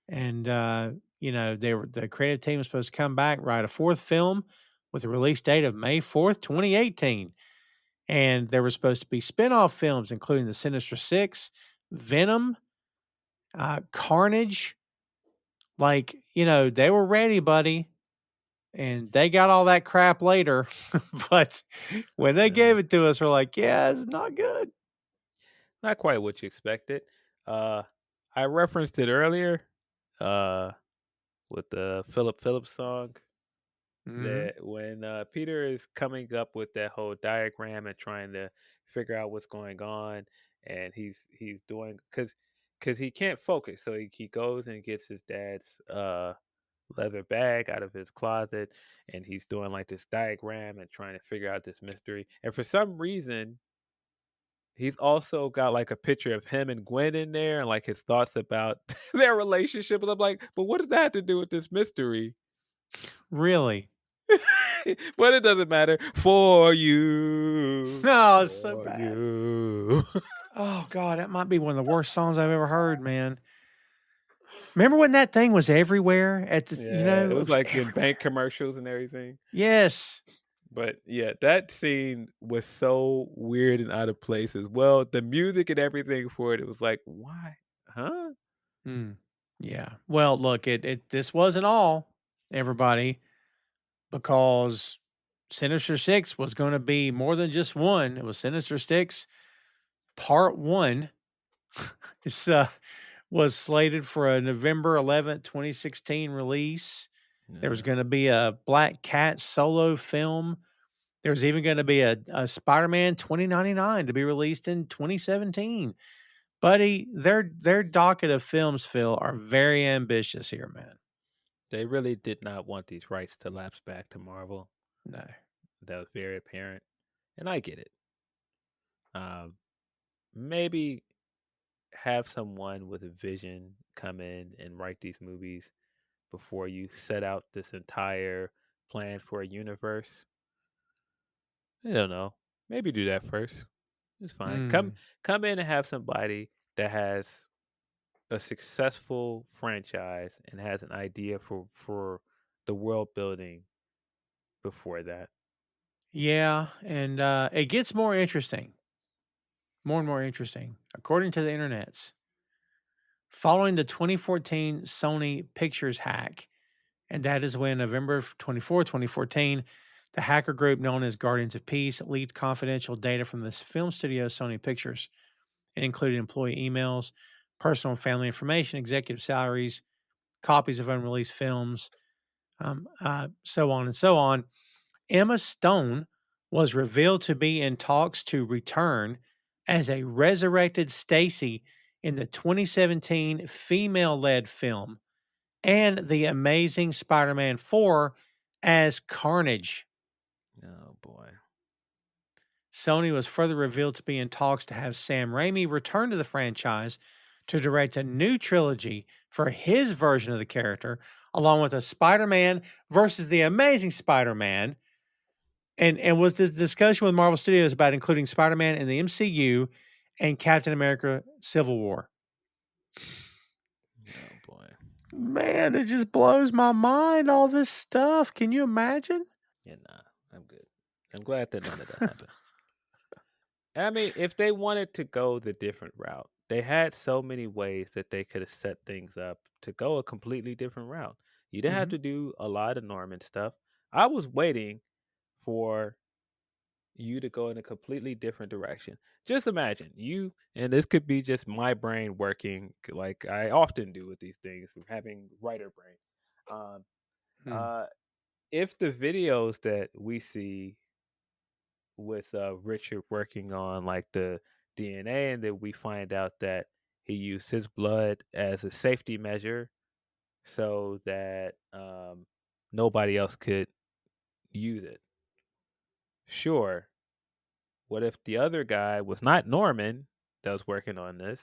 And, the creative team was supposed to come back, write a fourth film with a release date of May 4th, 2018. And there were supposed to be spin-off films, including The Sinister Six, Venom, Carnage. Like, they were ready, buddy. And they got all that crap later. But when they uh, gave it to us, we're like, yeah, it's not good. Not quite what you expected. Uh, I referenced it earlier uh, with the Philip Phillips song. Hmm. That when Peter is coming up with that whole diagram and trying to figure out what's going on, and he's doing because he can't focus, so he goes and gets his dad's leather bag out of his closet, and he's doing like this diagram and trying to figure out this mystery. And for some reason, he's also got like a picture of him and Gwen in there, and like his thoughts about their relationship. And I'm like, but what does that have to do with this mystery? Really? But it doesn't matter for you, No, it's so for bad. you. Oh, God, that might be one of the worst songs I've ever heard, man. Remember when that thing was everywhere at the, Yeah, it it was was like in bank everywhere. commercials and everything. Yes. But yeah, that scene was so weird and out of place as well. The music and everything for it, it was like, why? Huh? Mm. Yeah. Well, look, this wasn't all, everybody, because Sinister Six was going to be more than just one. It was Sinister Six Part One. It's was slated for a November 11th, 2016 release. There was Yeah. going to be a Black Cat solo film. There was even going to be a Spider-Man 2099 to be released in 2017. Buddy, their docket of films, Phil, are very ambitious here, man. They really did not want these rights to lapse back to Marvel. No. That was very apparent, and I get it. Um, maybe have someone with a vision come in and write these movies before you set out this entire plan for a universe. I don't know. Maybe do that first. It's fine. Come Mm. come in and have somebody that has a successful franchise and has an idea for the world building before that. Yeah, and it gets more interesting, more and more interesting. According to the internets, following the 2014 Sony Pictures hack, and that is when November 2014, the hacker group known as Guardians of Peace leaked confidential data from this film studio, Sony Pictures. It included employee emails, personal and family information, executive salaries, copies of unreleased films, so on and so on. Emma Stone was revealed to be in talks to return as a resurrected Stacy in the 2017 female led film and The Amazing Spider Man 4 as Carnage. Oh boy. Sony was further revealed to be in talks to have Sam Raimi return to the franchise to direct a new trilogy for his version of the character, along with a Spider Man versus The Amazing Spider Man. And was this discussion with Marvel Studios about including Spider Man in the MCU and Captain America Civil War? Oh boy. Man, it just blows my mind, all this stuff. Can you imagine? Yeah, nah. I'm good. I'm glad that none of that happened. I mean, if they wanted to go the different route, they had so many ways that they could have set things up to go a completely different route. You didn't have Mhm. to do a lot of Norman stuff. I was waiting for you to go in a completely different direction. Just imagine you, and this could be just my brain working like I often do with these things, having writer brain. Um, Mm. uh, if the videos that we see with Richard working on like the DNA, and then we find out that he used his blood as a safety measure so that nobody else could use it. Sure. What if the other guy was not Norman that was working on this?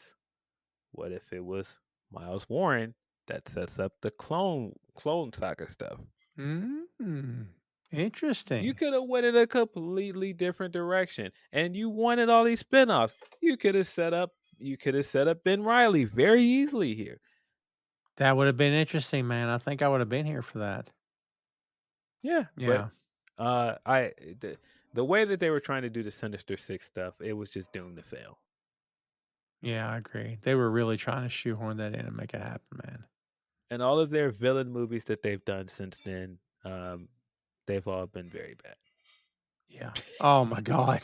What if it was Miles Warren that sets up the clone saga stuff? Mm. You Interesting. could have went in a completely different direction, and you wanted all these spinoffs. You could have set up Ben Riley very easily here. That would have been interesting, man. I think I would have been here for that. Yeah, but Yeah. I the way that they were trying to do the Sinister Six stuff, it was just doomed to fail. Yeah, I agree. They were really trying to shoehorn that in and make it happen, man. And all of their villain movies that they've done since then, they've all been very bad. Yeah. Oh my God.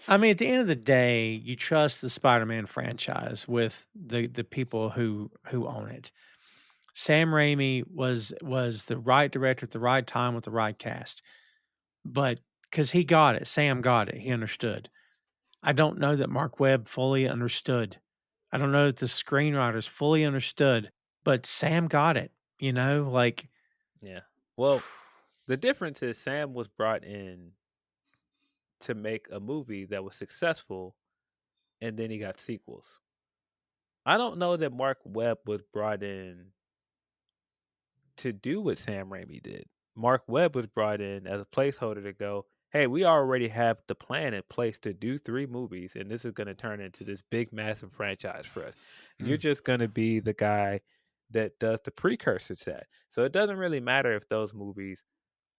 I mean, at the end of the day, you trust the Spider-Man franchise with the people who own it. Sam Raimi was the right director at the right time with the right cast. But because he got it, Sam got it. He understood. I don't know that Mark Webb fully understood. I don't know that the screenwriters fully understood, but Sam got it. Like Yeah. Well, the difference is Sam was brought in to make a movie that was successful, and then he got sequels. I don't know that Mark Webb was brought in to do what Sam Raimi did. Mark Webb was brought in as a placeholder to go, hey, we already have the plan in place to do 3 movies, and this is going to turn into this big, massive franchise for us. You're mm, just going to be the guy that does the precursor to that. So it doesn't really matter if those movies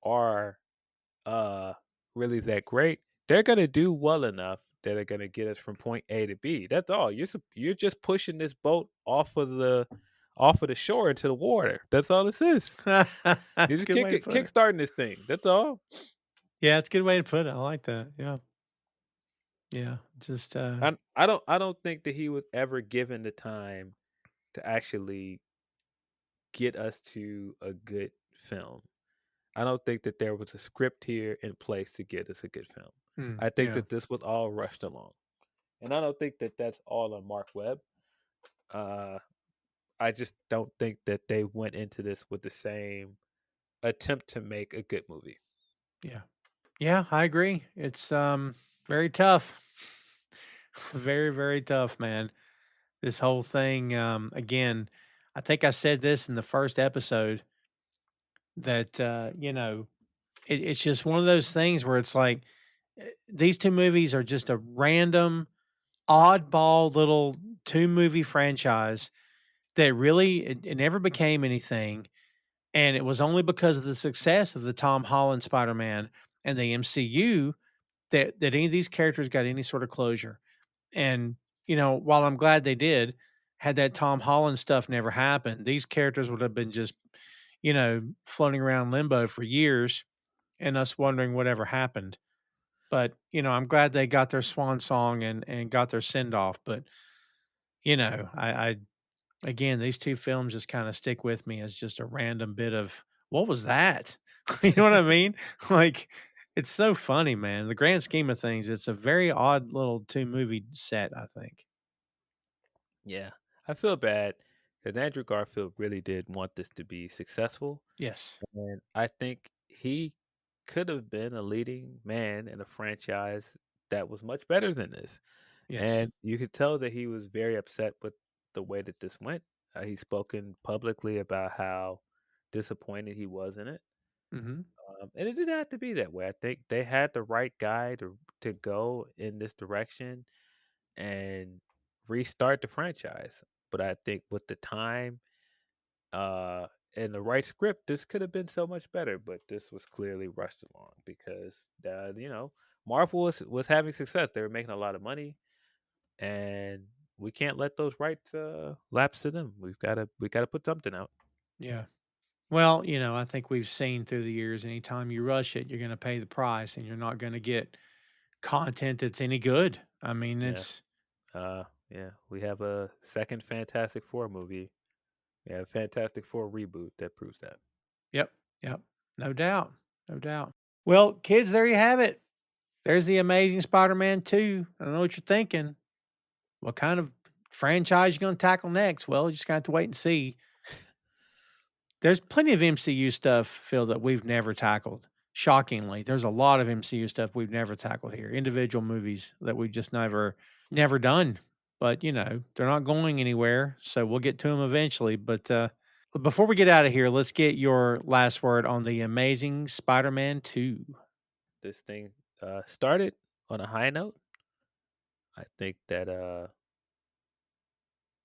are uh really that great. They're going to do well enough that are going to get us from point A to B. That's all. You're just pushing this boat off of the shore into the water. That's all this is. You're that's a just good way to put it. kickstarting this thing. That's all. Yeah, it's a good way to put it. I like that. Yeah, yeah. Just I don't think that he was ever given the time to actually get us to a good film. I don't think that there was a script here in place to get us a good film. I think yeah. that this was all rushed along. And I don't think that that's all on Mark Webb. Uh, I just don't think that they went into this with the same attempt to make a good movie. Yeah. Yeah, I agree. It's very tough. Very, very tough, man. This whole thing, again, I think I said this in the first episode that it's just one of those things where it's like these two movies are just a random, oddball little two movie franchise that really it never became anything. And it was only because of the success of the Tom Holland Spider Man and the MCU that any of these characters got any sort of closure. And, while I'm glad they did, had that Tom Holland stuff never happened, these characters would have been just, floating around limbo for years and us wondering whatever happened. But, I'm glad they got their swan song and got their send off. But, I again, these two films just kind of stick with me as just a random bit of what was that? You know what I mean? Like, it's so funny, man. The grand scheme of things, it's a very odd little two movie set, I think. Yeah, I feel bad because Andrew Garfield really did want this to be successful, Yes. and I think he could have been a leading man in a franchise that was much better than this. Yes. And you could tell that he was very upset with the way that this went. He's spoken publicly about how disappointed he was in it. Hmm. And it didn't have to be that way. I think they had the right guy to go in this direction and restart the franchise. But I think with the time uh, and the right script, this could have been so much better. But this was clearly rushed along because Marvel was having success. They were making a lot of money, and we can't let those rights lapse to them. We gotta put something out. Yeah. Well, I think we've seen through the years, anytime you rush it, you're going to pay the price and you're not going to get content that's any good. I mean, Yeah. it's, Yeah. We have a second Fantastic Four movie. We have Fantastic Four reboot that proves that. yep. Yep. No doubt. No doubt. Well, kids, there you have it. There's the Amazing Spider-Man 2. I don't know what you're thinking. What kind of franchise you gonna tackle next? Well, you just got to wait and see. There's plenty of MCU stuff, Phil, that we've never tackled. Shockingly, there's a lot of MCU stuff we've never tackled here. Individual movies that we've just never done. But they're not going anywhere, so we'll get to them eventually. But before we get out of here, let's get your last word on the Amazing Spider-Man 2. This thing started on a high note. I think that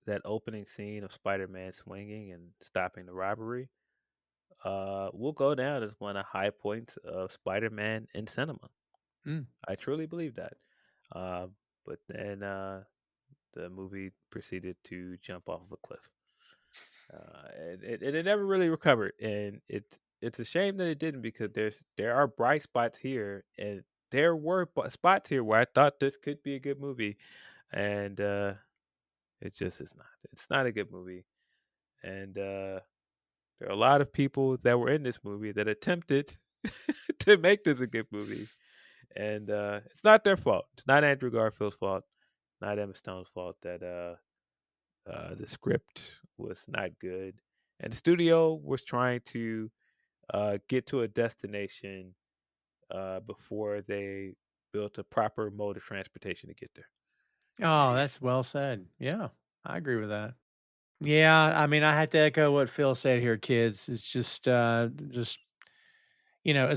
that opening scene of Spider-Man swinging and stopping the robbery will go down as one of the high points of Spider-Man in cinema. Mm. I truly believe that. Uh, but then the movie proceeded to jump off of a cliff. It never really recovered, and it's a shame that it didn't because there are bright spots here, and there were spots here where I thought this could be a good movie, and it just is not. It's not a good movie, and there are a lot of people that were in this movie that attempted to make this a good movie, and it's not their fault. It's not Andrew Garfield's fault, not Emma Stone's fault that the script was not good, and the studio was trying to get to a destination before they built a proper mode of transportation to get there. Oh, that's well said. Yeah, I agree with that. Yeah, I mean, I had to echo what Phil said here, kids. It's just as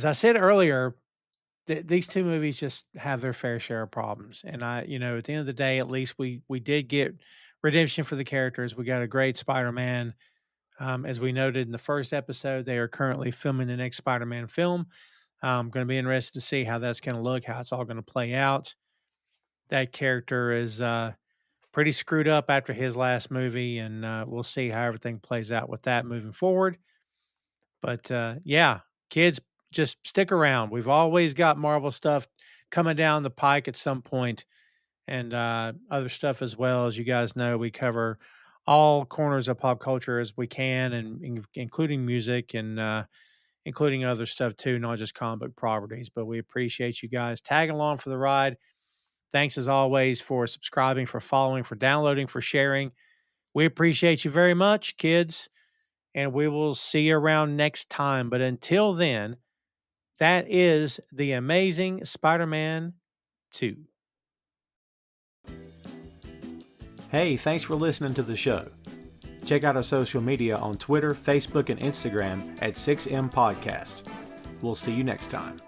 I said earlier, these two movies just have their fair share of problems, and at the end of the day, at least we did get redemption for the characters. We got a great Spider-Man. As we noted in the first episode, they are currently filming the next Spider-Man film. I'm going to be interested to see how that's going to look, how it's all going to play out. That character is pretty screwed up after his last movie, and we'll see how everything plays out with that moving forward. But yeah, kids, just stick around. We've always got Marvel stuff coming down the pike at some point, and other stuff as well. As you guys know, we cover all corners of pop culture as we can, and including music and including other stuff too, not just comic book properties. But we appreciate you guys tagging along for the ride. Thanks as always for subscribing, for following, for downloading, for sharing. We appreciate you very much, kids, and we will see you around next time. But until then, that is The Amazing Spider-Man 2. Hey, thanks for listening to the show. Check out our social media on Twitter, Facebook, and Instagram at 6M Podcast. We'll see you next time.